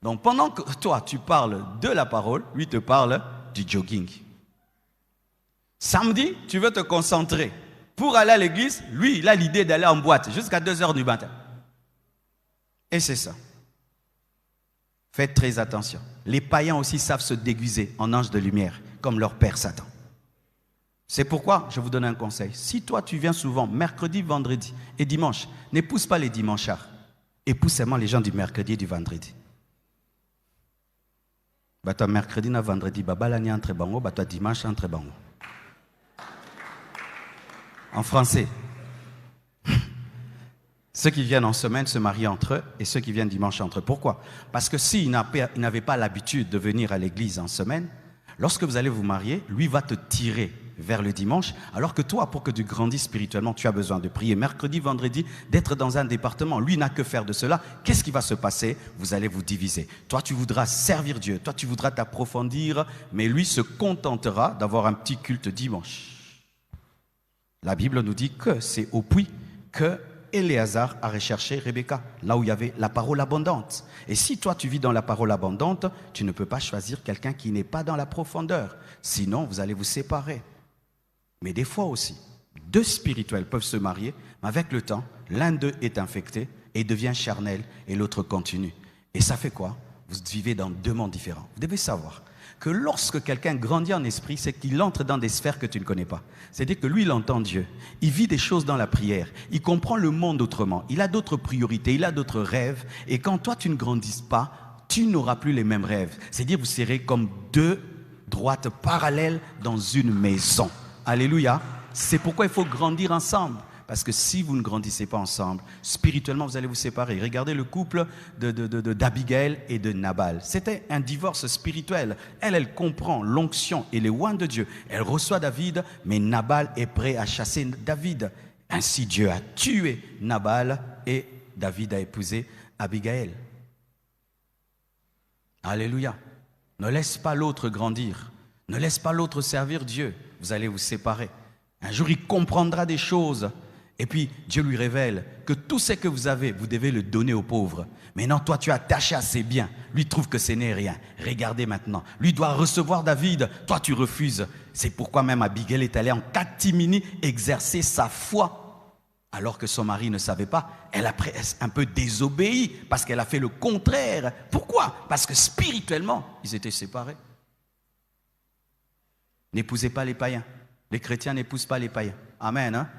donc pendant que toi tu parles de la parole, lui te parle du jogging. Samedi, tu veux te concentrer pour aller à l'église, lui il a l'idée d'aller en boîte jusqu'à 2h du matin. Et c'est ça. Faites très attention. Les païens aussi savent se déguiser en anges de lumière, comme leur père Satan. C'est pourquoi je vous donne un conseil. Si toi tu viens souvent mercredi, vendredi et dimanche, n'épouse pas les dimanchards. Épouse seulement les gens du mercredi et du vendredi. Bah toi mercredi na vendredi, bah balani entre bango, bah toi dimanche entre bango. En français. Ceux qui viennent en semaine se marient entre eux et ceux qui viennent dimanche entre eux. Pourquoi? Parce que s'ils n'avaient pas l'habitude de venir à l'église en semaine, lorsque vous allez vous marier, lui va te tirer vers le dimanche, alors que toi, pour que tu grandisses spirituellement, tu as besoin de prier mercredi, vendredi, d'être dans un département. Lui n'a que faire de cela. Qu'est-ce qui va se passer? Vous allez vous diviser. Toi, tu voudras servir Dieu. Toi, tu voudras t'approfondir, mais lui se contentera d'avoir un petit culte dimanche. La Bible nous dit que c'est au puits que Éléazar a recherché Rebecca, là où il y avait la parole abondante. Et si toi tu vis dans la parole abondante, tu ne peux pas choisir quelqu'un qui n'est pas dans la profondeur. Sinon, vous allez vous séparer. Mais des fois aussi, deux spirituels peuvent se marier, mais avec le temps, l'un d'eux est infecté et devient charnel et l'autre continue. Et ça fait quoi? Vous vivez dans deux mondes différents. Vous devez savoir que lorsque quelqu'un grandit en esprit, c'est qu'il entre dans des sphères que tu ne connais pas. C'est-à-dire que lui, il entend Dieu. Il vit des choses dans la prière. Il comprend le monde autrement. Il a d'autres priorités, il a d'autres rêves. Et quand toi, tu ne grandis pas, tu n'auras plus les mêmes rêves. C'est-à-dire que vous serez comme deux droites parallèles dans une maison. Alléluia. C'est pourquoi il faut grandir ensemble. Parce que si vous ne grandissez pas ensemble, spirituellement, vous allez vous séparer. Regardez le couple d'Abigail et de Nabal. C'était un divorce spirituel. Elle comprend l'onction et les oins de Dieu. Elle reçoit David, mais Nabal est prêt à chasser David. Ainsi, Dieu a tué Nabal et David a épousé Abigail. Alléluia. Ne laisse pas l'autre grandir. Ne laisse pas l'autre servir Dieu. Vous allez vous séparer. Un jour, il comprendra des choses. Et puis, Dieu lui révèle que tout ce que vous avez, vous devez le donner aux pauvres. Maintenant, toi, tu es attaché à ses biens. Lui trouve que ce n'est rien. Regardez maintenant. Lui doit recevoir David. Toi, tu refuses. C'est pourquoi même Abigail est allée en catimini exercer sa foi. Alors que son mari ne savait pas. Elle a un peu désobéi parce qu'elle a fait le contraire. Pourquoi? Parce que spirituellement, ils étaient séparés. N'épousez pas les païens. Les chrétiens n'épousent pas les païens. Amen, hein?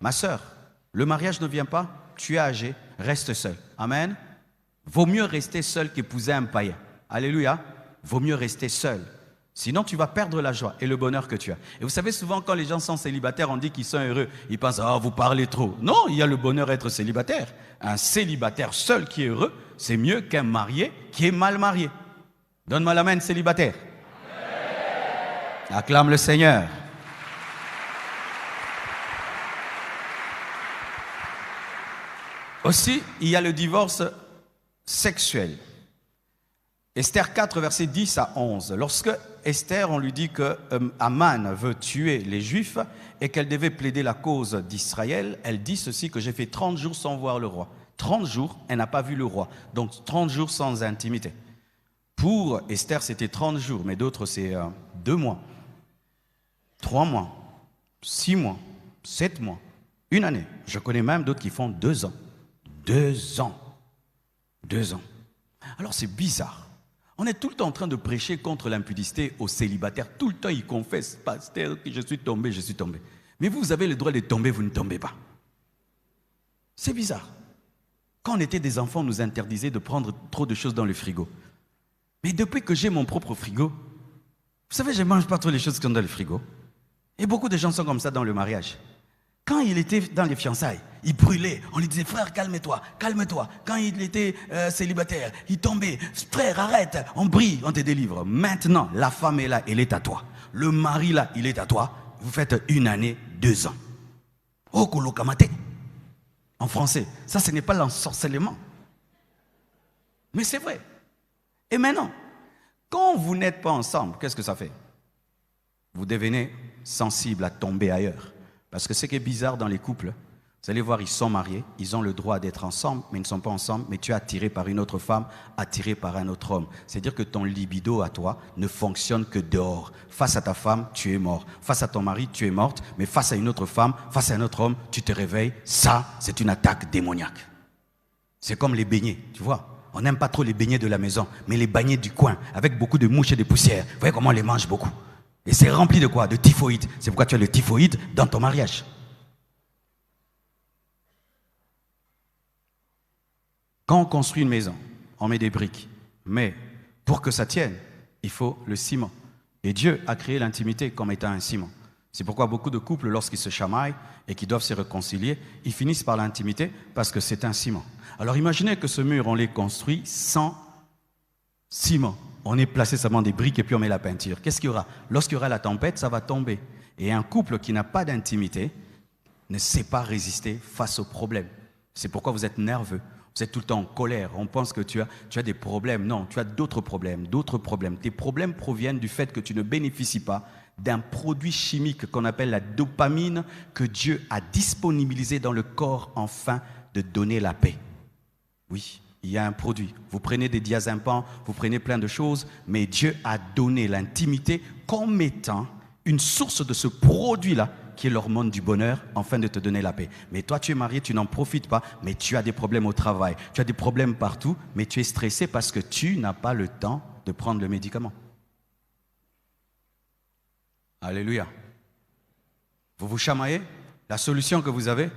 Ma sœur, le mariage ne vient pas, tu es âgé, reste seul. Amen. Vaut mieux rester seul qu'épouser un païen. Alléluia. Vaut mieux rester seul. Sinon, tu vas perdre la joie et le bonheur que tu as. Et vous savez, souvent, quand les gens sont célibataires, on dit qu'ils sont heureux. Ils pensent, oh, vous parlez trop. Non, il y a le bonheur d'être célibataire. Un célibataire seul qui est heureux, c'est mieux qu'un marié qui est mal marié. Donne-moi la main, célibataire. Acclame le Seigneur. Aussi, il y a le divorce sexuel. Esther 4, versets 10 à 11. Lorsque Esther, on lui dit que Aman veut tuer les Juifs et qu'elle devait plaider la cause d'Israël, elle dit ceci, que j'ai fait 30 jours sans voir le roi. 30 jours, elle n'a pas vu le roi. Donc 30 jours sans intimité. Pour Esther, c'était 30 jours, mais d'autres, c'est 2 mois, 3 mois, 6 mois, 7 mois, 1 année. Je connais même d'autres qui font 2 ans. 2 ans. 2 ans. Alors c'est bizarre. On est tout le temps en train de prêcher contre l'impudicité aux célibataires. Tout le temps, ils confessent, pasteur, que je suis tombé, je suis tombé. Mais vous avez le droit de tomber, vous ne tombez pas. C'est bizarre. Quand on était des enfants, on nous interdisait de prendre trop de choses dans le frigo. Mais depuis que j'ai mon propre frigo, vous savez, je ne mange pas trop les choses qui sont dans le frigo. Et beaucoup de gens sont comme ça dans le mariage. Quand il était dans les fiançailles, il brûlait. On lui disait, frère, calme-toi, calme-toi. Quand il était célibataire, il tombait. Frère, arrête, on brille, on te délivre. Maintenant, la femme est là, elle est à toi. Le mari là, il est à toi. Vous faites 1 année, 2 ans. Oh, kolokamate. En français, ça, ce n'est pas l'ensorcellement. Mais c'est vrai. Et maintenant, quand vous n'êtes pas ensemble, qu'est-ce que ça fait? Vous devenez sensible à tomber ailleurs. Parce que ce qui est bizarre dans les couples, vous allez voir, ils sont mariés, ils ont le droit d'être ensemble, mais ils ne sont pas ensemble, mais tu es attiré par une autre femme, attiré par un autre homme. C'est-à-dire que ton libido à toi ne fonctionne que dehors. Face à ta femme, tu es mort. Face à ton mari, tu es morte, mais face à une autre femme, face à un autre homme, tu te réveilles. Ça, c'est une attaque démoniaque. C'est comme les beignets, tu vois. On n'aime pas trop les beignets de la maison, mais les beignets du coin, avec beaucoup de mouches et de poussières. Vous voyez comment on les mange beaucoup. Et c'est rempli de quoi? De typhoïde. C'est pourquoi tu as le typhoïde dans ton mariage. Quand on construit une maison, on met des briques. Mais pour que ça tienne, il faut le ciment. Et Dieu a créé l'intimité comme étant un ciment. C'est pourquoi beaucoup de couples, lorsqu'ils se chamaillent et qu'ils doivent se réconcilier, ils finissent par l'intimité parce que c'est un ciment. Alors imaginez que ce mur, on l'ait construit sans ciment. On est placé seulement des briques et puis on met la peinture. Qu'est-ce qu'il y aura? Lorsqu'il y aura la tempête, ça va tomber. Et un couple qui n'a pas d'intimité ne sait pas résister face aux problèmes. C'est pourquoi vous êtes nerveux. Vous êtes tout le temps en colère. On pense que tu as des problèmes. Non, tu as d'autres problèmes, d'autres problèmes. Tes problèmes proviennent du fait que tu ne bénéficies pas d'un produit chimique qu'on appelle la dopamine que Dieu a disponibilisé dans le corps afin de donner la paix. Oui, il y a un produit. Vous prenez des diazépams, vous prenez plein de choses, mais Dieu a donné l'intimité comme étant une source de ce produit-là qui est l'hormone du bonheur, afin de te donner la paix. Mais toi, tu es marié, tu n'en profites pas, mais tu as des problèmes au travail, tu as des problèmes partout, mais tu es stressé parce que tu n'as pas le temps de prendre le médicament. Alléluia. Vous vous chamaillez, la solution que vous avez,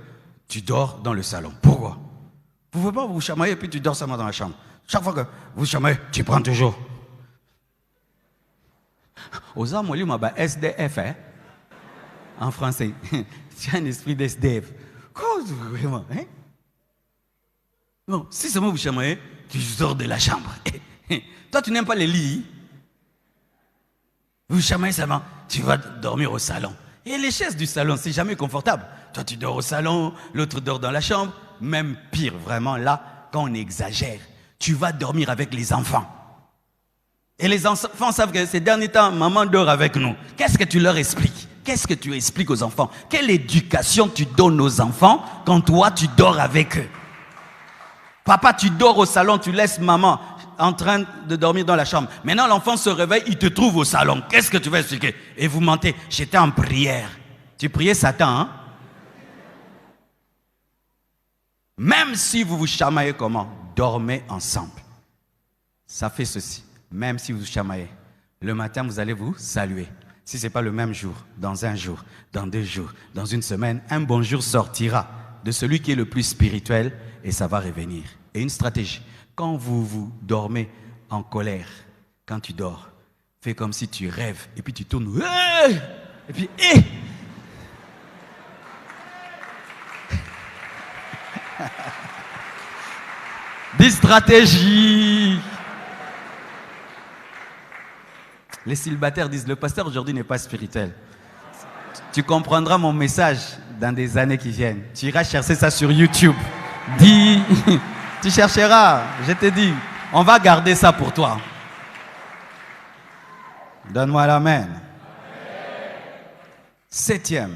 tu dors dans le salon. Pourquoi? Vous ne pouvez pas vous chamailler et puis tu dors seulement dans la chambre. Chaque fois que vous chamaillez, tu prends toujours. Aux hommes, on dit SDF, hein? En français. Tu as un esprit d'SDF. Quoi, vraiment, hein? Non, si seulement vous chamaillez, tu sors de la chambre. Toi, tu n'aimes pas les lits. Vous chamaillez seulement, tu vas dormir au salon. Et les chaises du salon, c'est jamais confortable. Toi, tu dors au salon, l'autre dort dans la chambre. Même pire, vraiment, là, quand on exagère, tu vas dormir avec les enfants. Et les enfants savent que ces derniers temps, maman dort avec nous. Qu'est-ce que tu leur expliques? Qu'est-ce que tu expliques aux enfants? Quelle éducation tu donnes aux enfants quand toi, tu dors avec eux? Papa, tu dors au salon, tu laisses maman en train de dormir dans la chambre. Maintenant, l'enfant se réveille, il te trouve au salon. Qu'est-ce que tu vas expliquer? Et vous mentez. J'étais en prière. Tu priais Satan, hein? Même si vous vous chamaillez comment? Dormez ensemble. Ça fait ceci. Même si vous vous chamaillez, le matin, vous allez vous saluer. Si ce n'est pas le même jour, dans un jour, dans 2 jours, dans une semaine, un bonjour sortira de celui qui est le plus spirituel et ça va revenir. Et une stratégie. Quand vous dormez en colère, quand tu dors, fais comme si tu rêves et puis tu tournes. Et puis, des stratégies. Les célibataires disent, le pasteur aujourd'hui n'est pas spirituel. Tu comprendras mon message dans des années qui viennent. Tu iras chercher ça sur YouTube. Dis, tu chercheras, je te dis. On va garder ça pour toi. Donne-moi l'amen. 7e,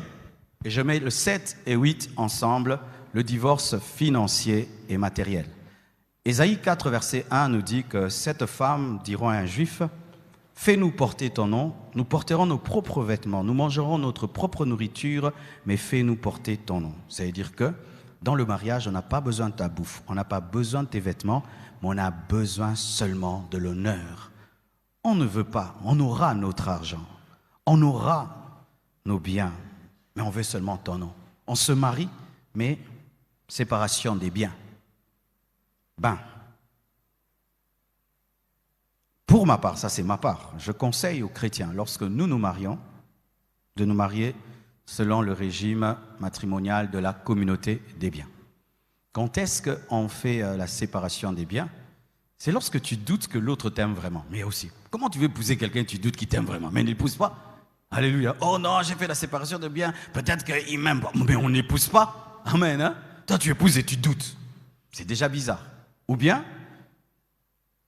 et je mets le 7 et 8 ensemble, le divorce financier et matériel. Ésaïe 4, verset 1 nous dit que 7 femmes diront à un juif, « Fais-nous porter ton nom, nous porterons nos propres vêtements, nous mangerons notre propre nourriture, mais fais-nous porter ton nom. » Ça veut dire que dans le mariage, on n'a pas besoin de ta bouffe, on n'a pas besoin de tes vêtements, mais on a besoin seulement de l'honneur. On ne veut pas, on aura notre argent, on aura nos biens, mais on veut seulement ton nom. On se marie, mais séparation des biens. Pour ma part, ça c'est ma part, je conseille aux chrétiens, lorsque nous nous marions, de nous marier selon le régime matrimonial de la communauté des biens. Quand est-ce qu'on fait la séparation des biens? C'est lorsque tu doutes que l'autre t'aime vraiment. Mais aussi, comment tu veux épouser quelqu'un que tu doutes qu'il t'aime vraiment? Mais il n'épouse pas. Alléluia. Oh non, j'ai fait la séparation des biens, peut-être qu'il m'aime pas. Mais on n'épouse pas. Amen. Hein? Toi, tu épouses et tu doutes. C'est déjà bizarre. Ou bien,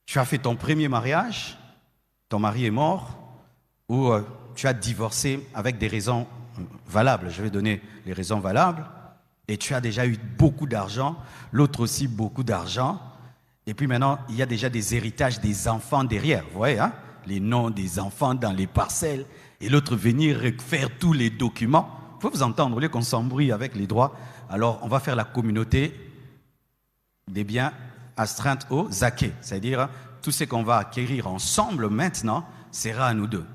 tu as fait ton premier mariage, ton mari est mort, ou tu as divorcé avec des raisons valables. Je vais donner les raisons valables. Et tu as déjà eu beaucoup d'argent, l'autre aussi beaucoup d'argent. Et puis maintenant, il y a déjà des héritages des enfants derrière. Vous voyez, hein? Les noms des enfants dans les parcelles. Et l'autre venir faire tous les documents. Il faut vous entendre, au lieu qu'on s'embrouille avec les droits. Alors, on va faire la communauté des biens astreintes au zaké. C'est-à-dire, tout ce qu'on va acquérir ensemble maintenant sera à nous deux.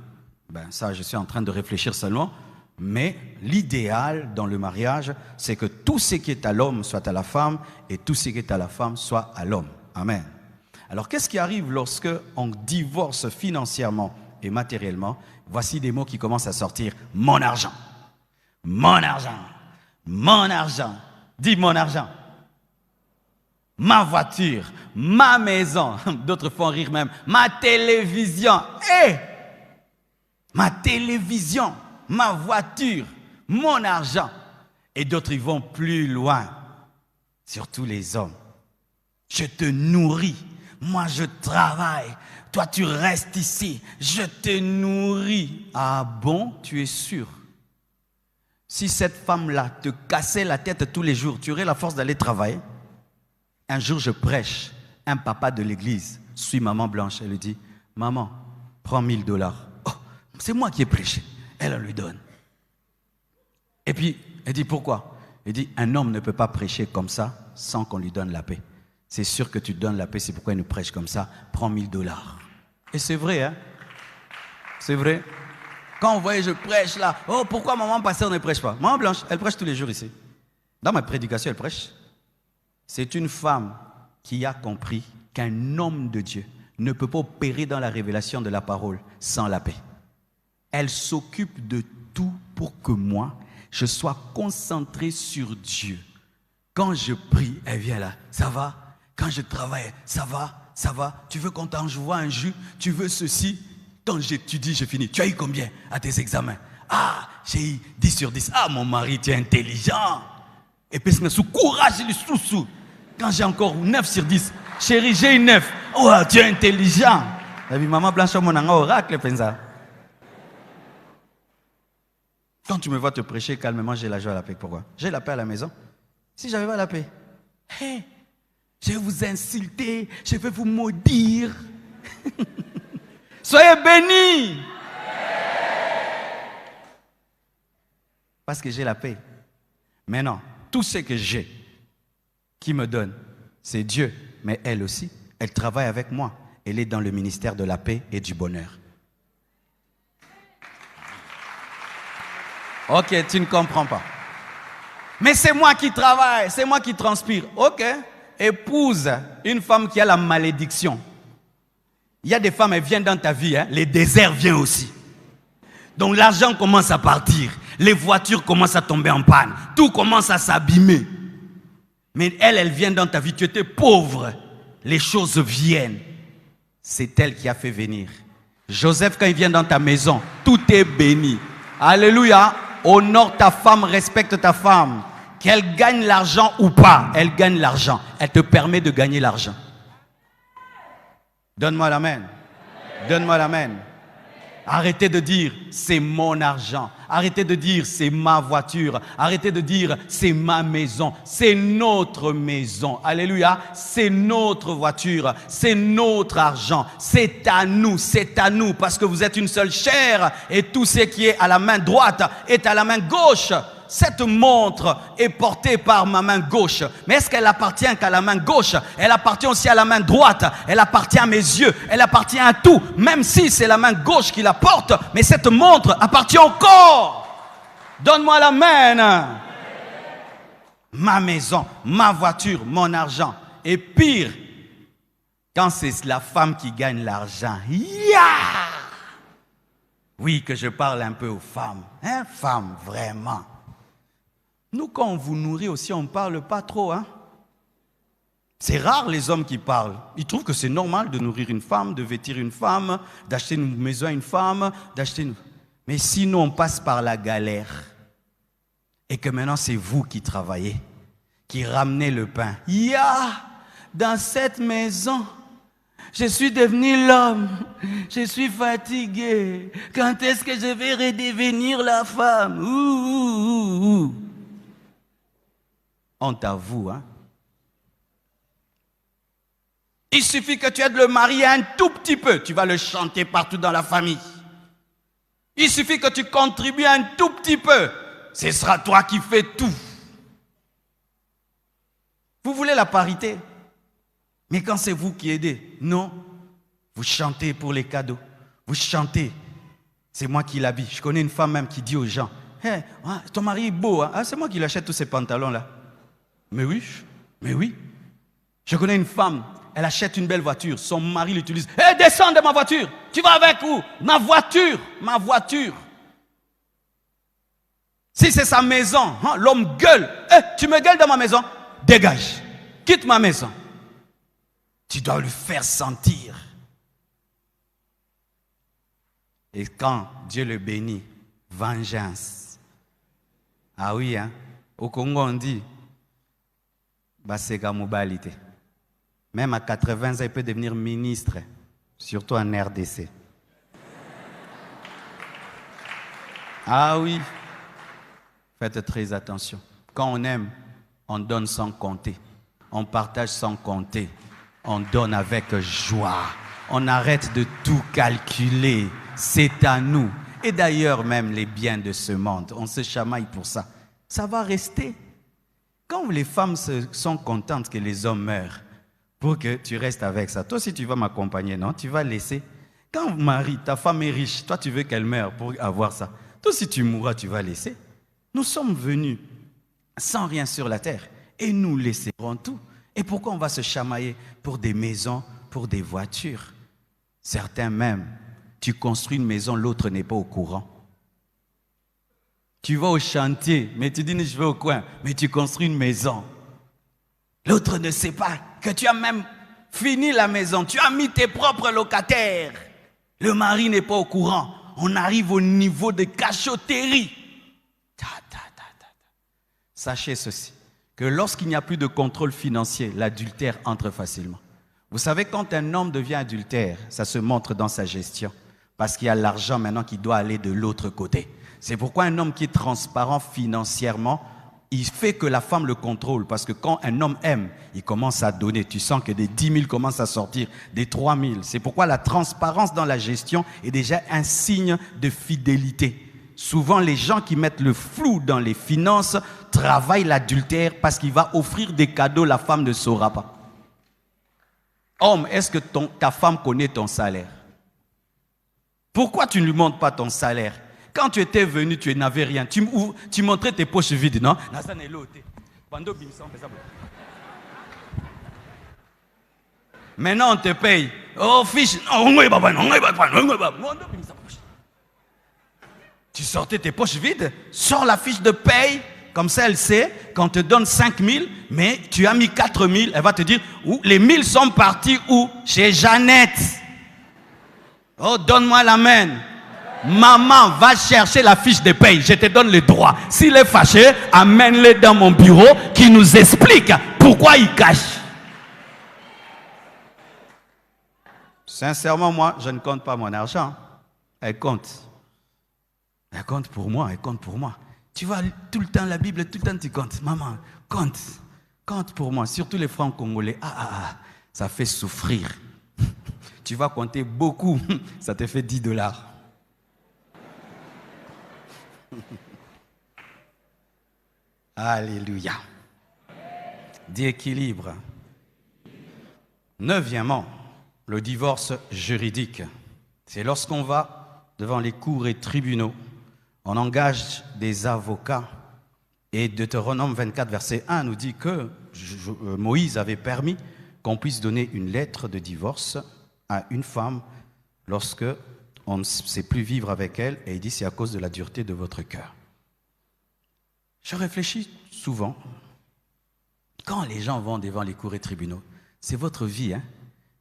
Ça, je suis en train de réfléchir seulement. Mais l'idéal dans le mariage, c'est que tout ce qui est à l'homme soit à la femme et tout ce qui est à la femme soit à l'homme. Amen. Alors, qu'est-ce qui arrive lorsque on divorce financièrement et matériellement? Voici des mots qui commencent à sortir. Mon argent. Mon argent. Mon argent. Dis mon argent. Ma voiture. Ma maison. D'autres font rire même. Ma télévision. Ma télévision. Ma voiture. Mon argent. Et d'autres, ils vont plus loin. Surtout les hommes. Je te nourris. Moi, je travaille. Toi, tu restes ici. Je te nourris. Ah bon, tu es sûr? Si cette femme-là te cassait la tête tous les jours, tu aurais la force d'aller travailler? Un jour, je prêche. Un papa de l'église suit maman Blanche. Elle lui dit, maman, prends $1000. Oh, c'est moi qui ai prêché. Elle lui donne. Et puis, elle dit, pourquoi? Elle dit, un homme ne peut pas prêcher comme ça sans qu'on lui donne la paix. C'est sûr que tu donnes la paix, c'est pourquoi il nous prêche comme ça. Prends $1000. Et c'est vrai, hein? C'est vrai. Quand on voyait je prêche là, oh, pourquoi maman pasteur ne prêche pas? Maman Blanche, elle prêche tous les jours ici. Dans ma prédication, elle prêche. C'est une femme qui a compris qu'un homme de Dieu ne peut pas opérer dans la révélation de la parole sans la paix. Elle s'occupe de tout pour que moi, je sois concentré sur Dieu. Quand je prie, elle vient là, ça va? Quand je travaille, ça va? Ça va? Tu veux qu'on t'envoie un jus? Tu veux ceci? Quand j'étudie, je finis. Tu as eu combien à tes examens? Ah, j'ai eu 10 sur 10. Ah, mon mari, tu es intelligent. Et puis, sous courage, il est sous. Quand j'ai encore 9 sur 10, chérie, j'ai eu 9. Oh, tu es intelligent. La vie, maman Blanche, mon oracle, pensa. Quand tu me vois te prêcher calmement, j'ai la joie, la paix. Pourquoi? J'ai la paix à la maison. Si j'avais pas la paix, hey, je vais vous insulter, je vais vous maudire. Soyez bénis. Parce que j'ai la paix. Maintenant, tout ce que j'ai, qui me donne, c'est Dieu. Mais elle aussi, elle travaille avec moi. Elle est dans le ministère de la paix et du bonheur. Ok, tu ne comprends pas. Mais c'est moi qui travaille, c'est moi qui transpire. Ok, épouse une femme qui a la malédiction. Il y a des femmes, elles viennent dans ta vie, hein? Les déserts viennent aussi. Donc l'argent commence à partir, les voitures commencent à tomber en panne, tout commence à s'abîmer. Mais elle vient dans ta vie, tu étais pauvre, les choses viennent. C'est elle qui a fait venir. Joseph, quand il vient dans ta maison, tout est béni. Alléluia. Honore ta femme, respecte ta femme. Qu'elle gagne l'argent ou pas, elle gagne l'argent. Elle te permet de gagner l'argent. Donne-moi l'amen. Donne-moi l'amen. Arrêtez de dire c'est mon argent. Arrêtez de dire c'est ma voiture. Arrêtez de dire c'est ma maison. C'est notre maison. Alléluia. C'est notre voiture. C'est notre argent. C'est à nous. C'est à nous. Parce que vous êtes une seule chair. Et tout ce qui est à la main droite est à la main gauche. Cette montre est portée par ma main gauche. Mais est-ce qu'elle appartient qu'à la main gauche? Elle appartient aussi à la main droite. Elle appartient à mes yeux. Elle appartient à tout. Même si c'est la main gauche qui la porte, mais cette montre appartient au corps. Donne-moi l'amen. Ma maison, ma voiture, mon argent. Et pire, quand c'est la femme qui gagne l'argent. Yeah! Oui, que je parle un peu aux femmes. Hein, femmes, vraiment. Nous, quand on vous nourrit aussi, on ne parle pas trop. Hein? C'est rare les hommes qui parlent. Ils trouvent que c'est normal de nourrir une femme, de vêtir une femme, d'acheter une maison à une femme, d'acheter une... Mais sinon, on passe par la galère. Et que maintenant, c'est vous qui travaillez, qui ramenez le pain. Dans cette maison, je suis devenu l'homme. Je suis fatigué. Quand est-ce que je vais redevenir la femme? Honte à vous, hein? Il suffit que tu aides le mari un tout petit peu, tu vas le chanter partout dans la famille. Il suffit que tu contribues un tout petit peu, ce sera toi qui fais tout. Vous voulez la parité? Mais quand c'est vous qui aidez, non. Vous chantez pour les cadeaux, vous chantez. C'est moi qui l'habille. Je connais une femme même qui dit aux gens, hey, ton mari est beau, hein? C'est moi qui lui achète tous ces pantalons-là. Mais oui, mais oui. Je connais une femme, elle achète une belle voiture, son mari l'utilise. Hé, descends de ma voiture. Tu vas avec où? Ma voiture, ma voiture. Si c'est sa maison, hein, l'homme gueule. Hé, tu me gueules dans ma maison? Dégage, quitte ma maison. Tu dois lui faire sentir. Et quand Dieu le bénit, vengeance. Ah oui, hein? Au Congo, on dit, baseka mobalité. Même à 80 ans, il peut devenir ministre, surtout en RDC. Ah oui, faites très attention. Quand on aime, on donne sans compter. On partage sans compter. On donne avec joie. On arrête de tout calculer. C'est à nous. Et d'ailleurs, même les biens de ce monde, on se chamaille pour ça. Ça va rester. Quand les femmes sont contentes que les hommes meurent, pour que tu restes avec ça. Toi aussi, tu vas m'accompagner, non? Tu vas laisser. Quand Marie, ta femme est riche, toi, tu veux qu'elle meure pour avoir ça. Toi, si tu mourras, tu vas laisser. Nous sommes venus sans rien sur la terre et nous laisserons tout. Et pourquoi on va se chamailler pour des maisons, pour des voitures? Certains même, tu construis une maison, l'autre n'est pas au courant. Tu vas au chantier, mais tu dis je vais au coin, mais tu construis une maison. L'autre ne sait pas que tu as même fini la maison, tu as mis tes propres locataires. Le mari n'est pas au courant. On arrive au niveau de cachotterie. Sachez ceci, que lorsqu'il n'y a plus de contrôle financier, l'adultère entre facilement. Vous savez, quand un homme devient adultère, ça se montre dans sa gestion. Parce qu'il y a l'argent maintenant qui doit aller de l'autre côté. C'est pourquoi un homme qui est transparent financièrement, il fait que la femme le contrôle. Parce que quand un homme aime, il commence à donner. Tu sens que des 10 000 commencent à sortir, des 3 000. C'est pourquoi la transparence dans la gestion est déjà un signe de fidélité. Souvent, les gens qui mettent le flou dans les finances travaillent l'adultère parce qu'il va offrir des cadeaux, la femme ne saura pas. Homme, est-ce que ta femme connaît ton salaire? Pourquoi tu ne lui montres pas ton salaire? Quand tu étais venu, tu n'avais rien. Tu montrais tes poches vides, non? Maintenant, on te paye. Oh, fiche. Tu sortais tes poches vides, sors la fiche de paye, comme ça elle sait qu'on te donne 5 000, mais tu as mis 4 000, elle va te dire, les 1000 sont partis où? Chez Jeannette. Oh, donne-moi la main. Maman, va chercher la fiche de paye, je te donne le droit. S'il est fâché, amène-le dans mon bureau qui nous explique pourquoi il cache. Sincèrement, moi, je ne compte pas mon argent. Elle compte. Elle compte pour moi, elle compte pour moi. Tu vois, tout le temps la Bible, tout le temps tu comptes. Maman, compte. Compte pour moi. Surtout les francs congolais. Ça fait souffrir. Tu vas compter beaucoup. Ça te fait 10 $. Alléluia. D'équilibre. Neuvièmement, le divorce juridique. C'est lorsqu'on va devant les cours et tribunaux, on engage des avocats. Et Deutéronome 24, verset 1 nous dit que Moïse avait permis qu'on puisse donner une lettre de divorce à une femme lorsque on ne sait plus vivre avec elle. Et il dit, c'est à cause de la dureté de votre cœur. Je réfléchis souvent. Quand les gens vont devant les cours et tribunaux, c'est votre vie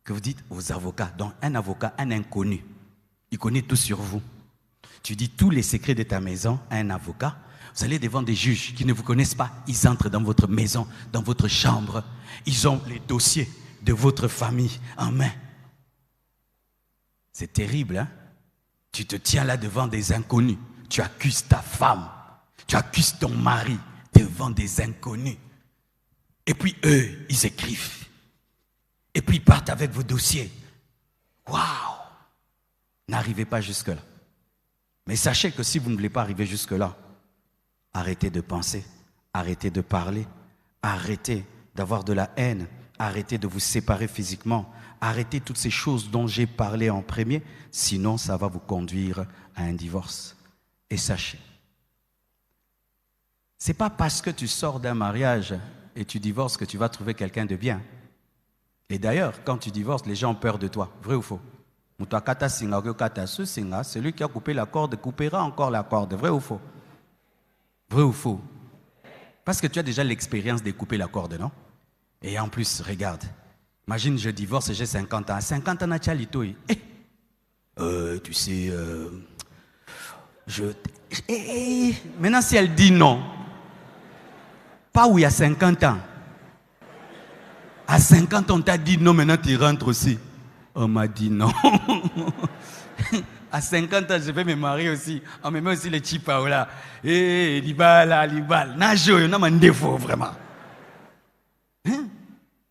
que vous dites aux avocats. Donc un avocat, un inconnu, il connaît tout sur vous. Tu dis tous les secrets de ta maison à un avocat. Vous allez devant des juges qui ne vous connaissent pas. Ils entrent dans votre maison, dans votre chambre. Ils ont les dossiers de votre famille en main. C'est terrible, hein? Tu te tiens là devant des inconnus. Tu accuses ta femme. Tu accuses ton mari devant des inconnus. Et puis eux, ils écrivent. Et puis ils partent avec vos dossiers. Waouh! N'arrivez pas jusque-là. Mais sachez que si vous ne voulez pas arriver jusque-là, arrêtez de penser, arrêtez de parler, arrêtez d'avoir de la haine, arrêtez de vous séparer physiquement, arrêtez toutes ces choses dont j'ai parlé en premier, sinon ça va vous conduire à un divorce. Et sachez, ce n'est pas parce que tu sors d'un mariage et tu divorces que tu vas trouver quelqu'un de bien. Et d'ailleurs, quand tu divorces, les gens ont peur de toi. Vrai ou faux? Celui qui a coupé la corde coupera encore la corde. Vrai ou faux? Vrai ou faux? Parce que tu as déjà l'expérience de couper la corde, non? Et en plus, regarde. Imagine, je divorce et j'ai 50 ans. 50 ans, tu as l'itoï. Tu sais, maintenant, si elle dit non, pas où il y a 50 ans. À 50 ans, on t'a dit non, maintenant tu rentres aussi. On m'a dit non. À 50 ans, je vais me marier aussi. On me met aussi les chipaola. Eh, libala. Najo, on a un défaut, vraiment. Hein?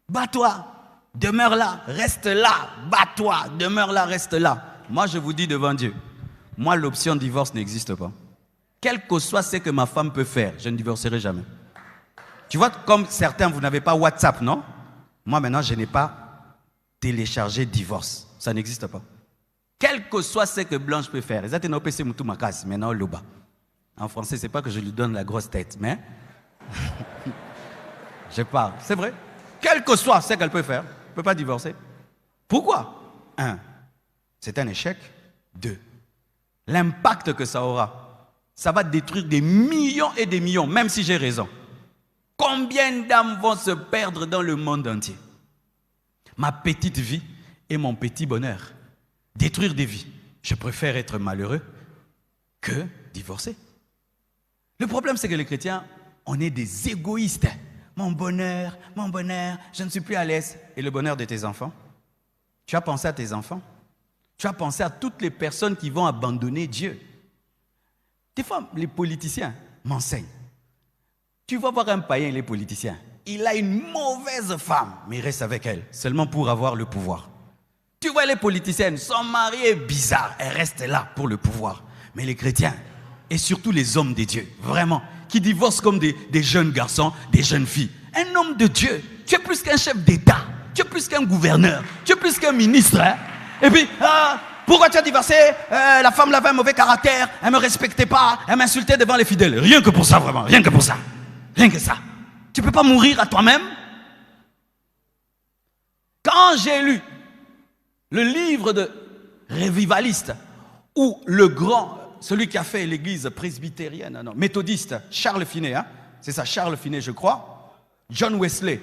Bats-toi. Demeure là. Reste là. Bats-toi. Demeure là. Reste là. Moi, je vous dis devant Dieu. Moi, l'option divorce n'existe pas. Quel que soit ce que ma femme peut faire, je ne divorcerai jamais. Tu vois, comme certains, vous n'avez pas WhatsApp, non? Moi, maintenant, je n'ai pas téléchargé divorce. Ça n'existe pas. Quel que soit ce que Blanche peut faire. En français, c'est pas que je lui donne la grosse tête, mais je parle. C'est vrai. Quel que soit ce qu'elle peut faire, elle ne peut pas divorcer. Pourquoi? 1. C'est un échec. 2. L'impact que ça aura, ça va détruire des millions et des millions, même si j'ai raison. Combien d'âmes vont se perdre dans le monde entier? Ma petite vie et mon petit bonheur. Détruire des vies. Je préfère être malheureux que divorcer. Le problème, c'est que les chrétiens, on est des égoïstes. Mon bonheur, je ne suis plus à l'aise. Et le bonheur de tes enfants? Tu as pensé à tes enfants? Tu as pensé à toutes les personnes qui vont abandonner Dieu? Des fois, les politiciens m'enseignent. Tu vas voir un païen, il est politicien. Il a une mauvaise femme, mais il reste avec elle, seulement pour avoir le pouvoir. Tu vois les politiciennes, son mari est bizarre, elle reste là pour le pouvoir. Mais les chrétiens, et surtout les hommes de Dieu, vraiment, qui divorcent comme des jeunes garçons, des jeunes filles. Un homme de Dieu, tu es plus qu'un chef d'État, tu es plus qu'un gouverneur, tu es plus qu'un ministre. Hein? Et puis, pourquoi tu as divorcé? La femme avait un mauvais caractère, elle ne me respectait pas, elle m'insultait devant les fidèles. Rien que pour ça, vraiment, rien que pour ça. Rien que ça. Tu ne peux pas mourir à toi-même? Quand j'ai lu le livre de Révivaliste, où le grand, celui qui a fait l'église presbytérienne, non, méthodiste, Charles Finney, hein, c'est ça, Charles Finney, je crois, John Wesley,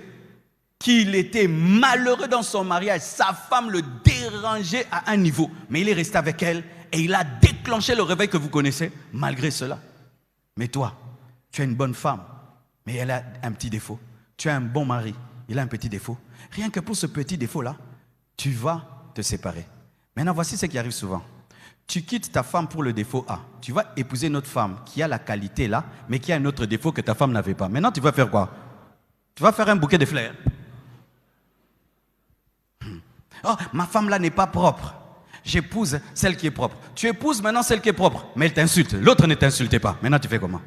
qu'il était malheureux dans son mariage, sa femme le dérangeait à un niveau, mais il est resté avec elle et il a déclenché le réveil que vous connaissez, malgré cela. Mais toi, tu es une bonne femme, mais elle a un petit défaut. Tu as un bon mari, il a un petit défaut. Rien que pour ce petit défaut-là, tu vas te séparer. Maintenant, voici ce qui arrive souvent. Tu quittes ta femme pour le défaut A. Tu vas épouser une autre femme qui a la qualité là, mais qui a un autre défaut que ta femme n'avait pas. Maintenant, tu vas faire quoi? Tu vas faire un bouquet de fleurs. Oh, ma femme là n'est pas propre. J'épouse celle qui est propre. Tu épouses maintenant celle qui est propre, mais elle t'insulte. L'autre ne t'insulte pas. Maintenant, tu fais comment?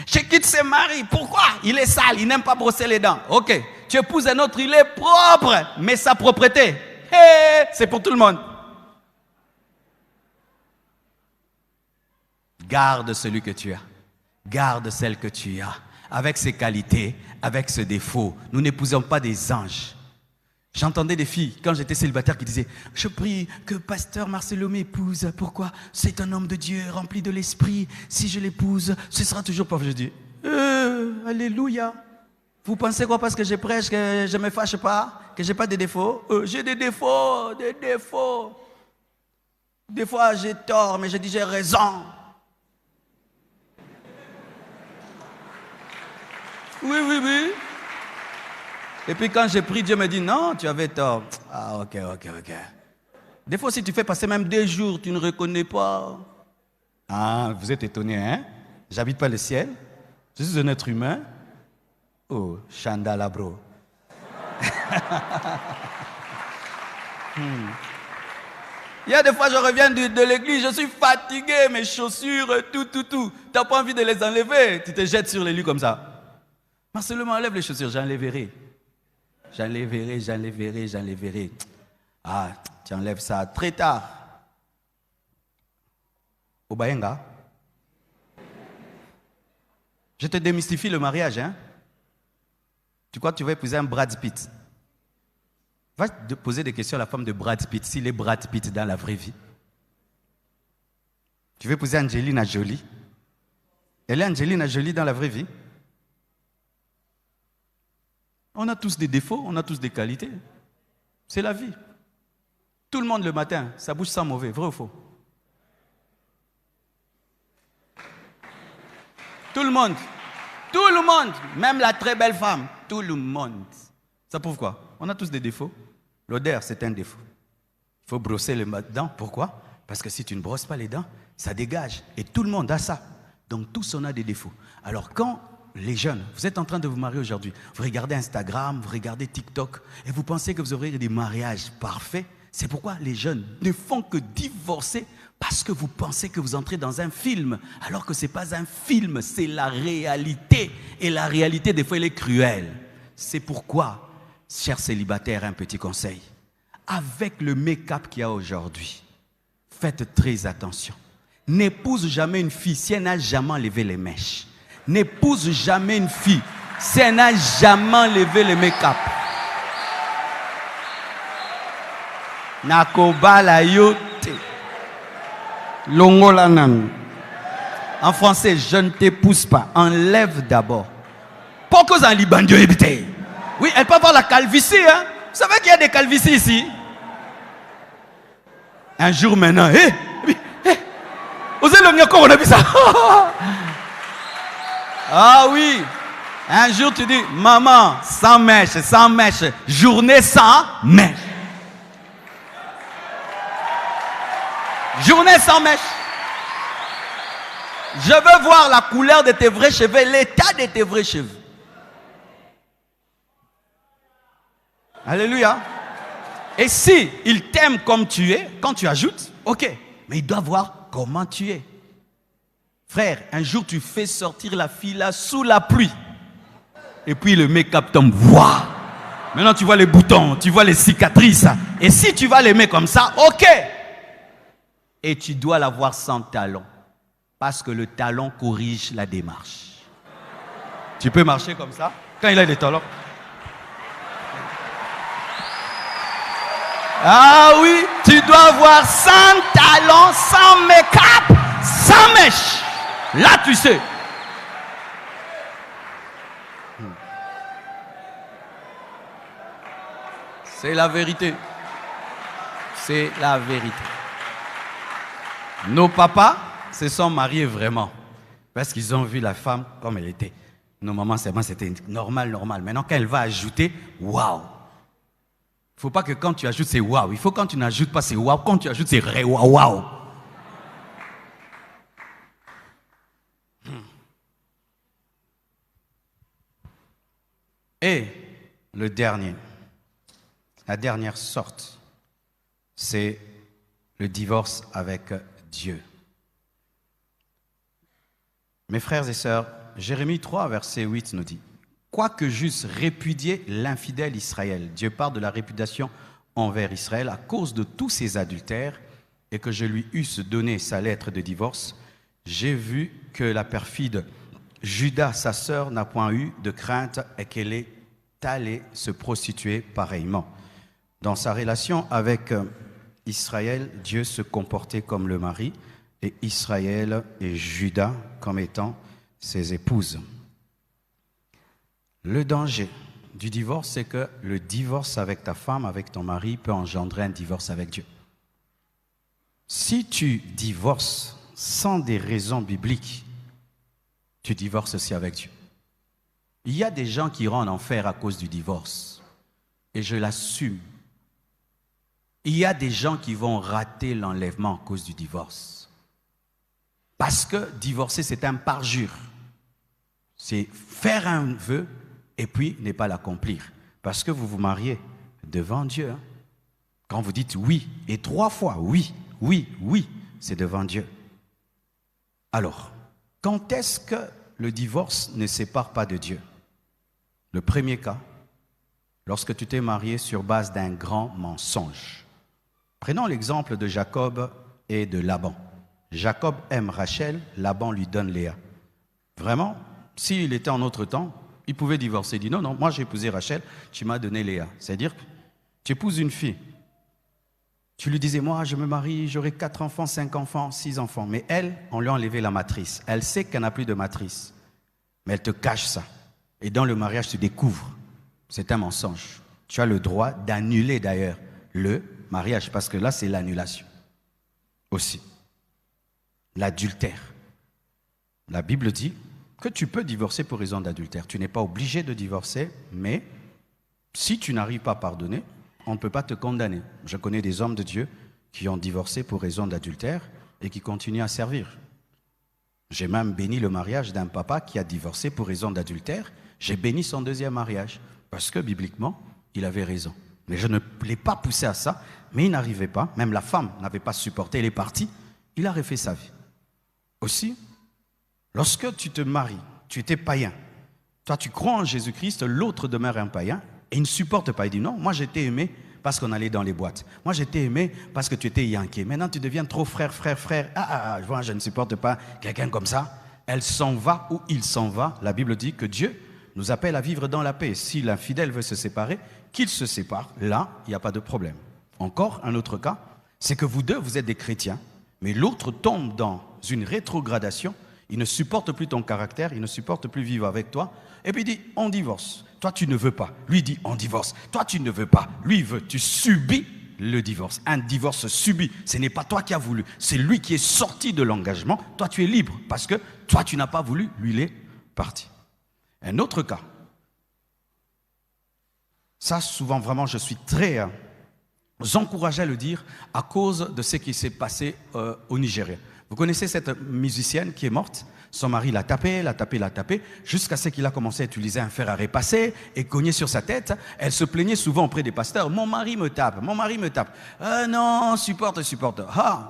Je quitte ses maris. Pourquoi? Il est sale, il n'aime pas brosser les dents. Ok. Tu épouses un autre, il est propre, mais sa propreté, c'est pour tout le monde. Garde celui que tu as. Garde celle que tu as. Avec ses qualités, avec ses défauts. Nous n'épousons pas des anges. J'entendais des filles, quand j'étais célibataire, qui disaient « Je prie que pasteur Marcelo m'épouse. Pourquoi? C'est un homme de Dieu, rempli de l'esprit. Si je l'épouse, ce sera toujours pauvre. » Je dis « Alléluia. Vous pensez quoi parce que je prêche, que je ne me fâche pas, que je n'ai pas de défauts? J'ai des défauts, des défauts. Des fois, j'ai tort, mais je dis j'ai raison. Oui. Et puis quand j'ai pris, Dieu me dit, non, tu avais tort. Ah, ok. Des fois, si tu fais passer même 2 jours, tu ne reconnais pas. Ah, vous êtes étonnés, hein? J'habite pas le ciel. Je suis un être humain. Oh, Chandala, bro. Il y a des fois, je reviens de l'église, je suis fatigué, mes chaussures, tout. Tu n'as pas envie de les enlever. Tu te jettes sur les lits comme ça. Marcelo, enlève les chaussures, j'enlèverai. Ah, tu enlèves ça très tard. Au Bayenga. Je te démystifie le mariage, hein. Tu crois que tu vas épouser un Brad Pitt? Va te poser des questions à la femme de Brad Pitt, s'il est Brad Pitt dans la vraie vie. Tu veux épouser Angelina Jolie? Elle est Angelina Jolie dans la vraie vie? On a tous des défauts, on a tous des qualités. C'est la vie. Tout le monde le matin, sa bouche sent mauvais, vrai ou faux? Tout le monde le monde, même la très belle femme, tout le monde. Ça prouve quoi? On a tous des défauts. L'odeur, c'est un défaut. Il faut brosser les dents. Pourquoi? Parce que si tu ne brosses pas les dents, ça dégage. Et tout le monde a ça. Donc tous on a des défauts. Alors quand les jeunes, vous êtes en train de vous marier aujourd'hui, vous regardez Instagram, vous regardez TikTok, et vous pensez que vous aurez des mariages parfaits. C'est pourquoi les jeunes ne font que divorcer, parce que vous pensez que vous entrez dans un film, alors que ce n'est pas un film, c'est la réalité. Et la réalité, des fois, elle est cruelle. C'est pourquoi, chers célibataires, un petit conseil. Avec le make-up qu'il y a aujourd'hui, faites très attention. N'épouse jamais une fille si elle n'a jamais enlevé les mèches. N'épouse jamais une fille si elle n'a jamais enlevé le make-up. Nakobala yote. Longolanan. En français, je ne t'épouse pas. Enlève d'abord. Pourquoi vous en Libandio habité? Oui, elle peut avoir la calvitie. Hein? Vous savez qu'il y a des calvities ici? Un jour maintenant, vous avez le on a vu ça. Ah oui. Un jour tu dis, maman, sans mèche, journée sans mèche. Journée sans mèche. Je veux voir la couleur de tes vrais cheveux, l'état de tes vrais cheveux. Alléluia. Et si il t'aime comme tu es, quand tu ajoutes, ok. Mais il doit voir comment tu es. Frère, un jour tu fais sortir la fille là sous la pluie. Et puis le make-up tombe. Waouh! Maintenant tu vois les boutons, tu vois les cicatrices. Et si tu vas l'aimer comme ça, ok. Et tu dois la voir sans talon. Parce que le talon corrige la démarche. Tu peux marcher comme ça quand il a des talons. Ah oui, tu dois voir sans talon, sans make-up, sans mèche. Là, tu sais. C'est la vérité. C'est la vérité. Nos papas se sont mariés vraiment. Parce qu'ils ont vu la femme comme elle était. Nos mamans, c'était normal. Maintenant, quand elle va ajouter, waouh. Il ne faut pas que quand tu ajoutes, c'est waouh. Il faut quand tu n'ajoutes pas, c'est waouh. Quand tu ajoutes, c'est ré waouh. Et le dernier, la dernière sorte, c'est le divorce avec Dieu. Mes frères et sœurs, Jérémie 3, verset 8 nous dit: quoique j'eusse répudié l'infidèle Israël, Dieu parle de la répudiation envers Israël à cause de tous ses adultères, et que je lui eusse donné sa lettre de divorce, j'ai vu que la perfide Judas, sa sœur, n'a point eu de crainte et qu'elle est allée se prostituer pareillement. Dans sa relation avec Israël, Dieu se comportait comme le mari, et Israël et Judas comme étant ses épouses. Le danger du divorce, c'est que le divorce avec ta femme, avec ton mari, peut engendrer un divorce avec Dieu. Si tu divorces sans des raisons bibliques, tu divorces aussi avec Dieu. Il y a des gens qui iront en enfer à cause du divorce. Et je l'assume. Il y a des gens qui vont rater l'enlèvement à cause du divorce. Parce que divorcer, c'est un parjure. C'est faire un vœu et puis ne pas l'accomplir. Parce que vous vous mariez devant Dieu. Hein. Quand vous dites oui, et 3 fois oui, c'est devant Dieu. Alors, quand est-ce que le divorce ne sépare pas de Dieu? Le premier cas, lorsque tu t'es marié sur base d'un grand mensonge. Prenons l'exemple de Jacob et de Laban. Jacob aime Rachel, Laban lui donne Léa. Vraiment, s'il était en notre temps, il pouvait divorcer. Il dit non, moi j'ai épousé Rachel, tu m'as donné Léa. C'est-à-dire que tu épouses une fille. Tu lui disais, moi je me marie, j'aurai 4 enfants, 5 enfants, 6 enfants. Mais elle, on lui a enlevé la matrice. Elle sait qu'elle n'a plus de matrice. Mais elle te cache ça. Et dans le mariage, tu découvres. C'est un mensonge. Tu as le droit d'annuler d'ailleurs le mariage. Parce que là, c'est l'annulation. Aussi. L'adultère. La Bible dit que tu peux divorcer pour raison d'adultère. Tu n'es pas obligé de divorcer, mais si tu n'arrives pas à pardonner, on ne peut pas te condamner. Je connais des hommes de Dieu qui ont divorcé pour raison d'adultère et qui continuent à servir. J'ai même béni le mariage d'un papa qui a divorcé pour raison d'adultère. J'ai béni son deuxième mariage parce que bibliquement, il avait raison. Mais je ne l'ai pas poussé à ça, mais il n'arrivait pas. Même la femme n'avait pas supporté, elle est partie. Il a refait sa vie. Aussi, lorsque tu te maries, tu étais païen. Toi, tu crois en Jésus-Christ, l'autre demeure un païen et il ne supporte pas. Il dit non, moi j'étais aimé parce qu'on allait dans les boîtes. Moi j'étais aimé parce que tu étais yanké. Maintenant tu deviens trop frère. Moi je ne supporte pas quelqu'un comme ça. Elle s'en va ou il s'en va. La Bible dit que Dieu nous appelle à vivre dans la paix. Si l'infidèle veut se séparer, qu'il se sépare. Là, il n'y a pas de problème. Encore un autre cas, c'est que vous deux, vous êtes des chrétiens, mais l'autre tombe dans une rétrogradation. Il ne supporte plus ton caractère, il ne supporte plus vivre avec toi. Et puis il dit, on divorce. Toi, tu ne veux pas. Lui dit, on divorce. Toi, tu ne veux pas. Lui veut. Tu subis le divorce. Un divorce subi. Ce n'est pas toi qui as voulu. C'est lui qui est sorti de l'engagement. Toi, tu es libre parce que toi, tu n'as pas voulu. Lui, il est parti. Un autre cas. Ça, souvent, vraiment, je suis très encouragé à le dire à cause de ce qui s'est passé au Nigeria. Vous connaissez cette musicienne qui est morte? Son mari l'a tapé, jusqu'à ce qu'il a commencé à utiliser un fer à repasser et cogner sur sa tête. Elle se plaignait souvent auprès des pasteurs. Mon mari me tape. Non, supporte.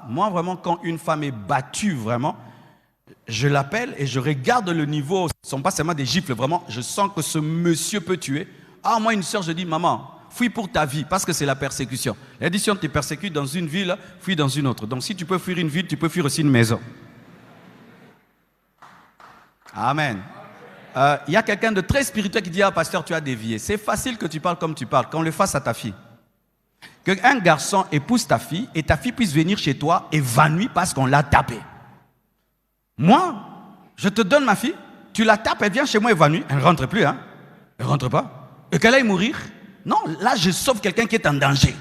Moi, vraiment, quand une femme est battue, vraiment, je l'appelle et je regarde le niveau. Ce ne sont pas seulement des gifles, vraiment. Je sens que ce monsieur peut tuer. Moi, une soeur, je dis, maman, fuis pour ta vie, parce que c'est la persécution. L'édition te persécute dans une ville, fuis dans une autre. Donc si tu peux fuir une ville, tu peux fuir aussi une maison. Amen. Il y a quelqu'un de très spirituel qui dit, pasteur, tu as dévié. C'est facile que tu parles comme tu parles, qu'on le fasse à ta fille. Qu'un garçon épouse ta fille et ta fille puisse venir chez toi évanouie parce qu'on l'a tapée. Moi, je te donne ma fille, tu la tapes, elle vient chez moi évanouie, elle ne rentre plus, hein. Elle ne rentre pas. Et qu'elle aille mourir. Non, là, je sauve quelqu'un qui est en danger.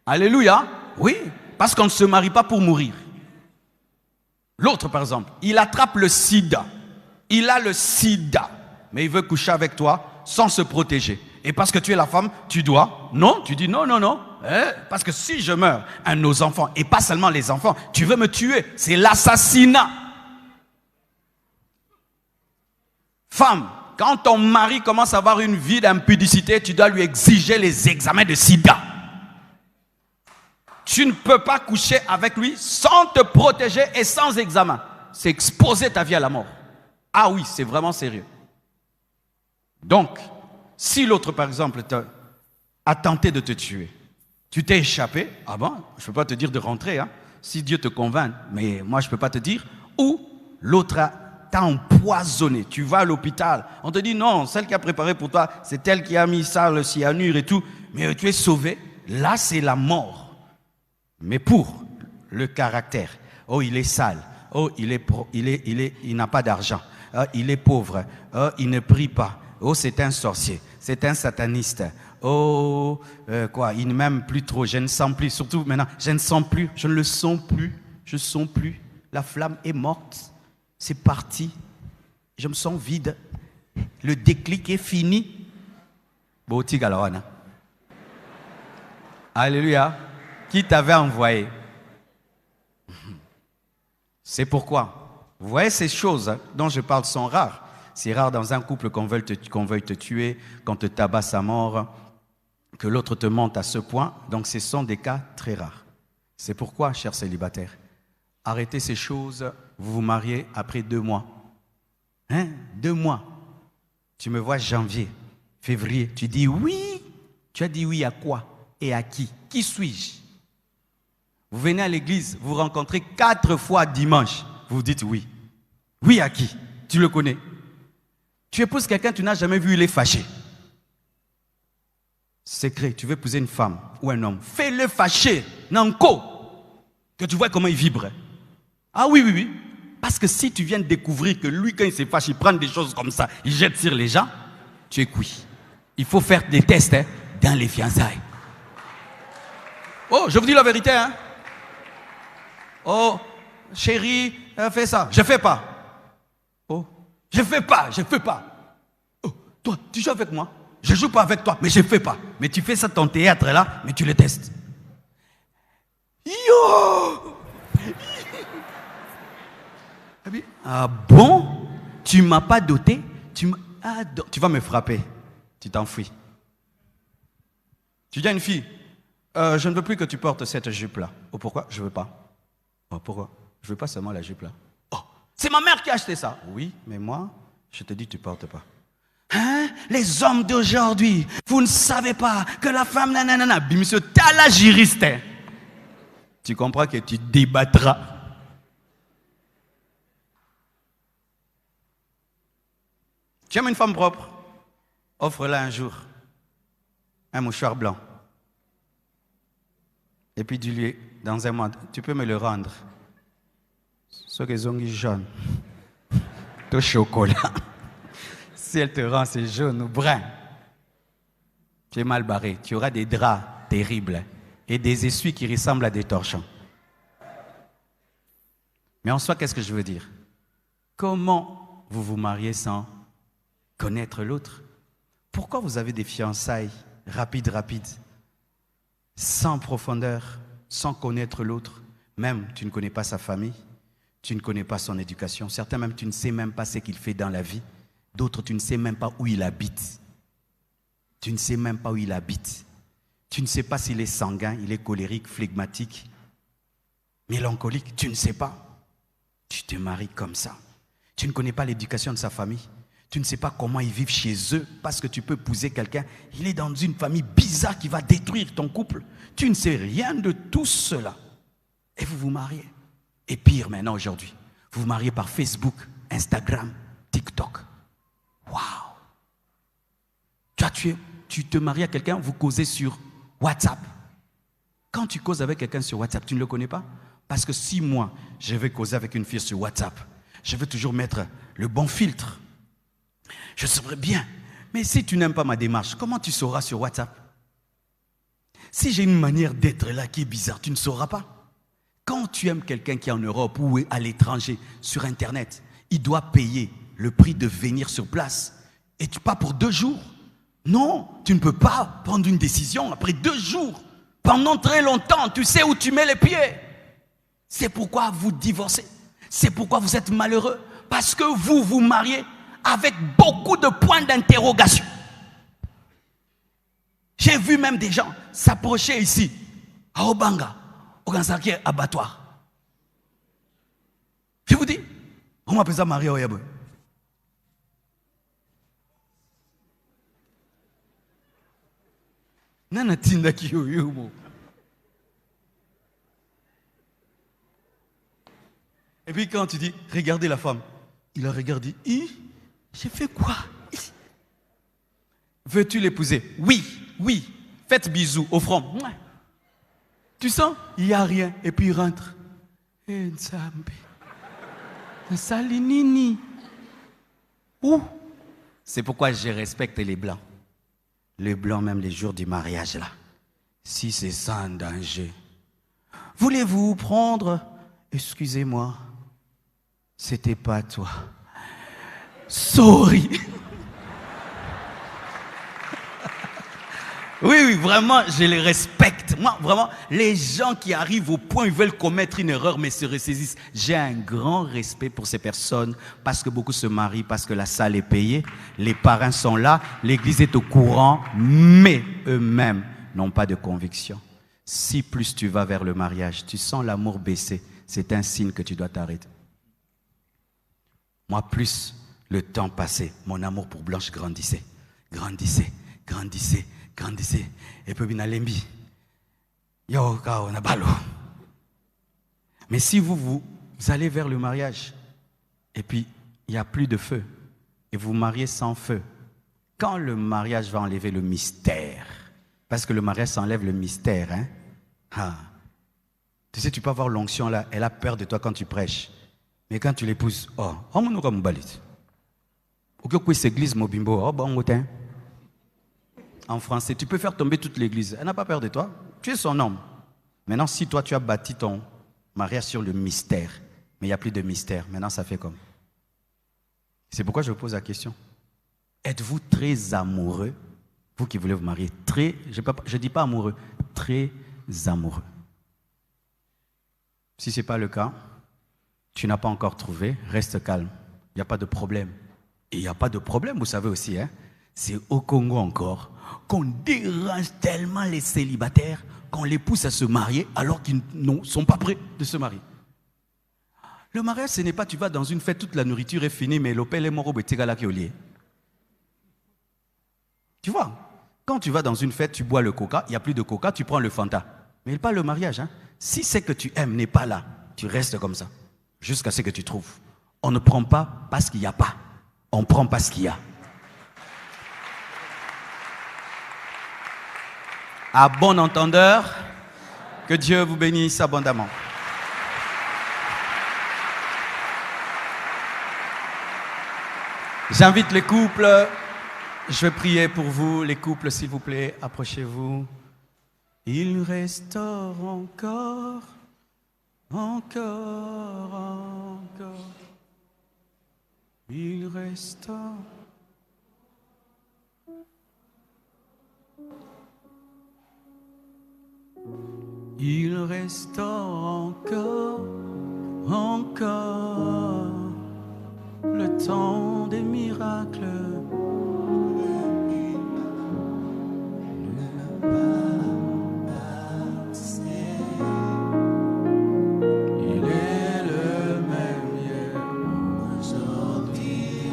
Alléluia. Oui, parce qu'on ne se marie pas pour mourir. L'autre, par exemple, il attrape le sida. Il a le sida. Mais il veut coucher avec toi sans se protéger. Et parce que tu es la femme, tu dois. Non, tu dis non. Parce que si je meurs, un de nos enfants, et pas seulement les enfants, tu veux me tuer. C'est l'assassinat. Femme. Quand ton mari commence à avoir une vie d'impudicité, tu dois lui exiger les examens de sida. Tu ne peux pas coucher avec lui sans te protéger et sans examen. C'est exposer ta vie à la mort. Ah oui, c'est vraiment sérieux. Donc, si l'autre, par exemple, a tenté de te tuer, tu t'es échappé, je ne peux pas te dire de rentrer, hein, si Dieu te convainc, mais moi je ne peux pas te dire, ou l'autre t'a empoisonné, tu vas à l'hôpital, on te dit non, celle qui a préparé pour toi, c'est elle qui a mis ça, le cyanure et tout, mais tu es sauvé, là c'est la mort. Mais pour le caractère, il est sale, il n'a pas d'argent, il est pauvre, il ne prie pas, c'est un sorcier, c'est un sataniste, il ne m'aime plus trop, je ne sens plus, surtout maintenant, je ne sens plus, je ne le sens plus, je ne sens plus, la flamme est morte. C'est parti. Je me sens vide. Le déclic est fini. Alléluia. Qui t'avait envoyé? C'est pourquoi. Vous voyez, ces choses dont je parle sont rares. C'est rare dans un couple qu'on veuille te tuer, qu'on te tabasse à mort, que l'autre te mente à ce point. Donc ce sont des cas très rares. C'est pourquoi, chers célibataires, arrêtez ces choses. Vous vous mariez après 2 mois. 2 mois. Tu me vois janvier, février. Tu dis oui. Tu as dit oui à quoi et à qui? Qui suis-je? Vous venez à l'église, vous rencontrez 4 fois dimanche. Vous dites oui. Oui à qui? Tu le connais. Tu épouses quelqu'un, tu n'as jamais vu, il est fâché. Secret, tu veux épouser une femme ou un homme. Fais-le fâcher. Nanko. Que tu vois comment il vibre. Ah oui. Parce que si tu viens de découvrir que lui, quand il se fâche, il prend des choses comme ça, il jette sur les gens, tu es cuit. Il faut faire des tests dans les fiançailles. Je vous dis la vérité. Chérie, fais ça. Je ne fais pas. Je ne fais pas, je ne fais pas. Oh, toi, tu joues avec moi? Je ne joue pas avec toi, mais je ne fais pas. Mais tu fais ça ton théâtre là, mais tu le testes. Yo! Ah bon? Tu ne m'as pas doté? Tu vas me frapper. Tu t'enfuis. Tu dis à une fille, je ne veux plus que tu portes cette jupe-là. Oh, pourquoi? Je ne veux pas. Oh, pourquoi? Je ne veux pas seulement la jupe-là. Oh, c'est ma mère qui a acheté ça. Oui, mais moi, je te dis, tu ne portes pas. Hein? Les hommes d'aujourd'hui, vous ne savez pas que la femme, nanana, monsieur, t'as la juriste. Tu comprends que tu débattras. Tu aimes une femme propre? Offre-la un jour un mouchoir blanc. Et puis dis-lui, dans un mois, tu peux me le rendre. Ce que sont jaune. Tout chocolat. Si elle te rend, c'est jaune ou brun, tu es mal barré. Tu auras des draps terribles et des essuies qui ressemblent à des torchons. Mais en soi, qu'est-ce que je veux dire? Comment vous vous mariez sans connaître l'autre? Pourquoi vous avez des fiançailles rapides, sans profondeur, sans connaître l'autre? Même, tu ne connais pas sa famille, tu ne connais pas son éducation. Certains même, tu ne sais même pas ce qu'il fait dans la vie. D'autres, tu ne sais même pas où il habite. Tu ne sais même pas où il habite. Tu ne sais pas s'il est sanguin, il est colérique, flegmatique, mélancolique. Tu ne sais pas. Tu te maries comme ça. Tu ne connais pas l'éducation de sa famille. Tu ne sais pas comment ils vivent chez eux parce que tu peux épouser quelqu'un. Il est dans une famille bizarre qui va détruire ton couple. Tu ne sais rien de tout cela. Et vous vous mariez. Et pire maintenant aujourd'hui, vous vous mariez par Facebook, Instagram, TikTok. Waouh! Tu te maries à quelqu'un, vous causez sur WhatsApp. Quand tu causes avec quelqu'un sur WhatsApp, tu ne le connais pas? Parce que si moi, je vais causer avec une fille sur WhatsApp, je vais toujours mettre le bon filtre. Je saurais bien. Mais si tu n'aimes pas ma démarche, comment tu sauras sur WhatsApp? Si j'ai une manière d'être là qui est bizarre, tu ne sauras pas. Quand tu aimes quelqu'un qui est en Europe ou à l'étranger, sur Internet, il doit payer le prix de venir sur place. Et tu pas pour 2 jours. Non, tu ne peux pas prendre une décision après 2 jours. Pendant très longtemps, tu sais où tu mets les pieds. C'est pourquoi vous divorcez. C'est pourquoi vous êtes malheureux. Parce que vous vous mariez avec beaucoup de points d'interrogation. J'ai vu même des gens s'approcher ici, à Obanga, au Gansaki abattoir. Je vous dis, on m'appelle ça Maria Oyebe. Nana tinda kiyoyomo. Et puis quand tu dis, regardez la femme, il a regardé, j'ai fait quoi? Veux-tu l'épouser? Oui, oui. Faites bisous au front. Tu sens? Il n'y a rien. Et puis il rentre. Salinini. Où? C'est pourquoi je respecte les blancs. Les blancs, même les jours du mariage, là. Si c'est sans danger. Voulez-vous prendre? Excusez-moi. C'était pas toi. Sorry. Oui, vraiment, je les respecte. Moi, vraiment, les gens qui arrivent au point où ils veulent commettre une erreur mais se ressaisissent, j'ai un grand respect pour ces personnes parce que beaucoup se marient, parce que la salle est payée, les parents sont là, l'église est au courant, mais eux-mêmes n'ont pas de conviction. Si plus tu vas vers le mariage, tu sens l'amour baisser, c'est un signe que tu dois t'arrêter. Moi, plus le temps passait, mon amour pour Blanche grandissait, grandissait, grandissait. Grandissez. Et puis, Binalembi. Yo, on a balo. Mais si vous allez vers le mariage, et puis, il n'y a plus de feu, et vous vous mariez sans feu, quand le mariage va enlever le mystère, parce que le mariage s'enlève le mystère, hein? Ah. Tu sais, tu peux avoir l'onction là, elle a peur de toi quand tu prêches. Mais quand tu l'épouses, oh, on m'a dit, balit. Ou que cette église, Mobimbo, oh, bon, en français, tu peux faire tomber toute l'église. Elle n'a pas peur de toi. Tu es son homme. Maintenant, si toi, tu as bâti ton mariage sur le mystère, mais il n'y a plus de mystère, maintenant, ça fait comme. C'est pourquoi je vous pose la question. Êtes-vous très amoureux? Vous qui voulez vous marier, je ne dis pas amoureux, très amoureux. Si ce n'est pas le cas, tu n'as pas encore trouvé, reste calme. Il n'y a pas de problème. Et il n'y a pas de problème, vous savez aussi, hein, c'est au Congo encore, qu'on dérange tellement les célibataires qu'on les pousse à se marier alors qu'ils ne sont pas prêts de se marier. Le mariage, ce n'est pas tu vas dans une fête, toute la nourriture est finie, mais l'opel est mort au bétigala qui est au lié. Tu vois, quand tu vas dans une fête, tu bois le coca, il n'y a plus de coca, tu prends le Fanta. Mais pas le mariage. Hein. Si ce que tu aimes n'est pas là, tu restes comme ça, jusqu'à ce que tu trouves. On ne prend pas parce qu'il n'y a pas, on prend parce qu'il y a. À bon entendeur, que Dieu vous bénisse abondamment. J'invite les couples, je vais prier pour vous, les couples s'il vous plaît, approchez-vous. Il restaure encore, il restaure. Il restaure encore le temps des miracles. Il est le même hier, aujourd'hui,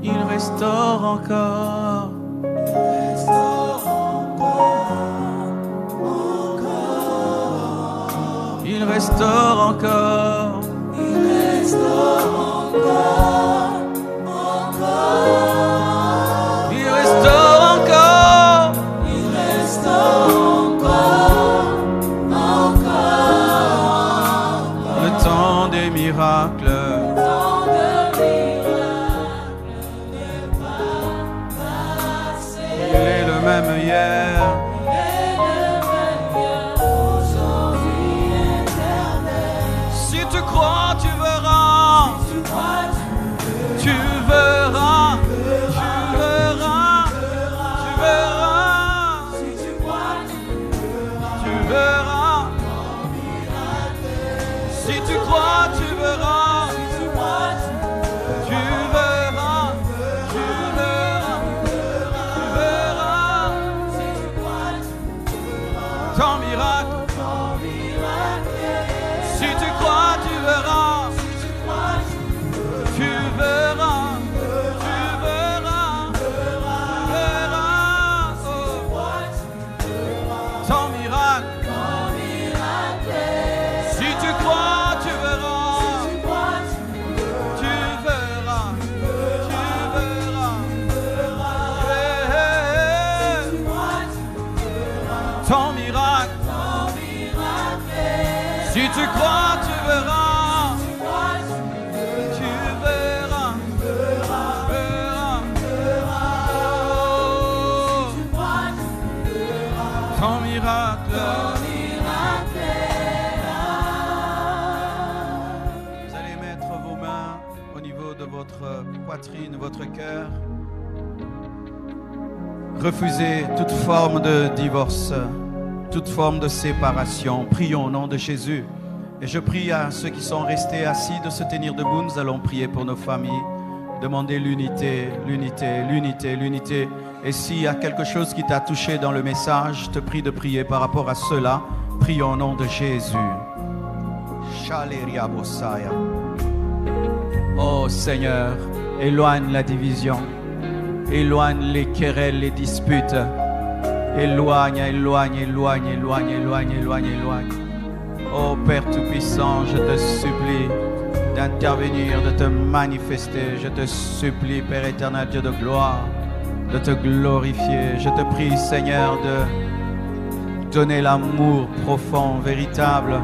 il restaure encore. Il restaure encore. Il restaure encore. Il restaure encore. Il restaure encore. Le temps des miracles. Le temps des miracles n'est pas passé. Il est le même hier. Tu verras, tu verras, tu verras, tu verras, si tu crois, tu verras, si tu crois, tu verras, tu verras, tu verras, tu verras, ton miracle. Si tu crois, tu verras. Tu verras, tu verras, tu verras, oh, ton miracle. Si tu crois, tu verras, tu verras, tu verras, ton miracle. Si tu crois, tu verras. Ton miracle. Vous allez mettre vos mains au niveau de votre poitrine, votre cœur. Refusez toute forme de divorce, toute forme de séparation. Prions au nom de Jésus. Et je prie à ceux qui sont restés assis de se tenir debout. Nous allons prier pour nos familles. Demander l'unité, l'unité, l'unité, l'unité. Et s'il y a quelque chose qui t'a touché dans le message, je te prie de prier par rapport à cela. Prions au nom de Jésus. Oh Seigneur, éloigne la division, éloigne les querelles, les disputes. Éloigne, éloigne, éloigne, éloigne, éloigne, éloigne, éloigne. Oh Père Tout-Puissant, je te supplie d'intervenir, de te manifester. Je te supplie, Père éternel, Dieu de gloire, de te glorifier. Je te prie, Seigneur, de donner l'amour profond, véritable.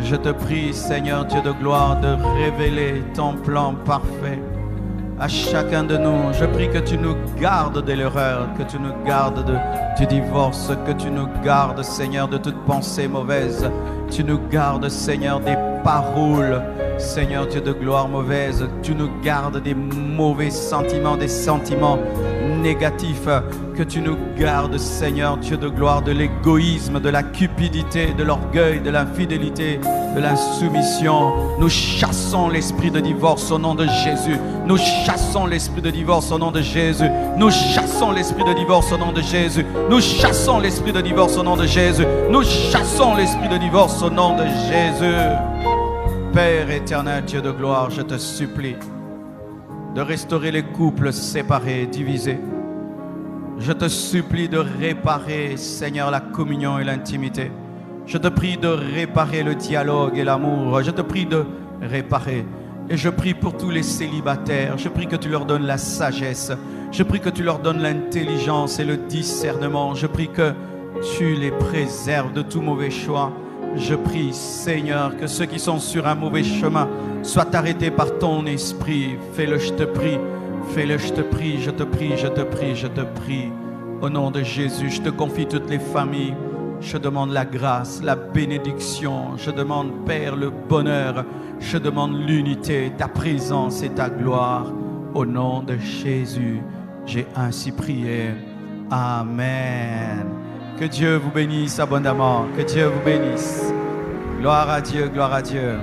Je te prie, Seigneur, Dieu de gloire, de révéler ton plan parfait. à chacun de nous. Je prie que tu nous gardes de l'erreur, que tu nous gardes du divorce, que tu nous gardes, Seigneur, de toute pensée mauvaise. Tu nous gardes, Seigneur, des paroles, Seigneur Dieu de gloire, mauvaise. Tu nous gardes des mauvais sentiments, des sentiments négatifs. Que tu nous gardes, Seigneur Dieu de gloire, de l'égoïsme, de la cupidité, de l'orgueil, de l'infidélité, de l'insoumission. Nous chassons l'esprit de divorce au nom de Jésus. Nous chassons l'esprit de divorce au nom de Jésus. Nous chassons l'esprit de divorce au nom de Jésus. Nous chassons l'esprit de divorce au nom de Jésus. Nous chassons l'esprit de divorce au nom de Jésus. Père éternel, Dieu de gloire, je te supplie de restaurer les couples séparés, divisés. Je te supplie de réparer, Seigneur, la communion et l'intimité. Je te prie de réparer le dialogue et l'amour. Je te prie de réparer. Et je prie pour tous les célibataires. Je prie que tu leur donnes la sagesse. Je prie que tu leur donnes l'intelligence et le discernement. Je prie que tu les préserves de tout mauvais choix. Je prie, Seigneur, que ceux qui sont sur un mauvais chemin soient arrêtés par ton esprit. Fais-le, je te prie. Fais-le, je te prie, je te prie, je te prie, je te prie. Au nom de Jésus, je te confie toutes les familles. Je demande la grâce, la bénédiction. Je demande, Père, le bonheur. Je demande l'unité, ta présence et ta gloire. Au nom de Jésus, j'ai ainsi prié. Amen. Que Dieu vous bénisse abondamment. Que Dieu vous bénisse. Gloire à Dieu, gloire à Dieu.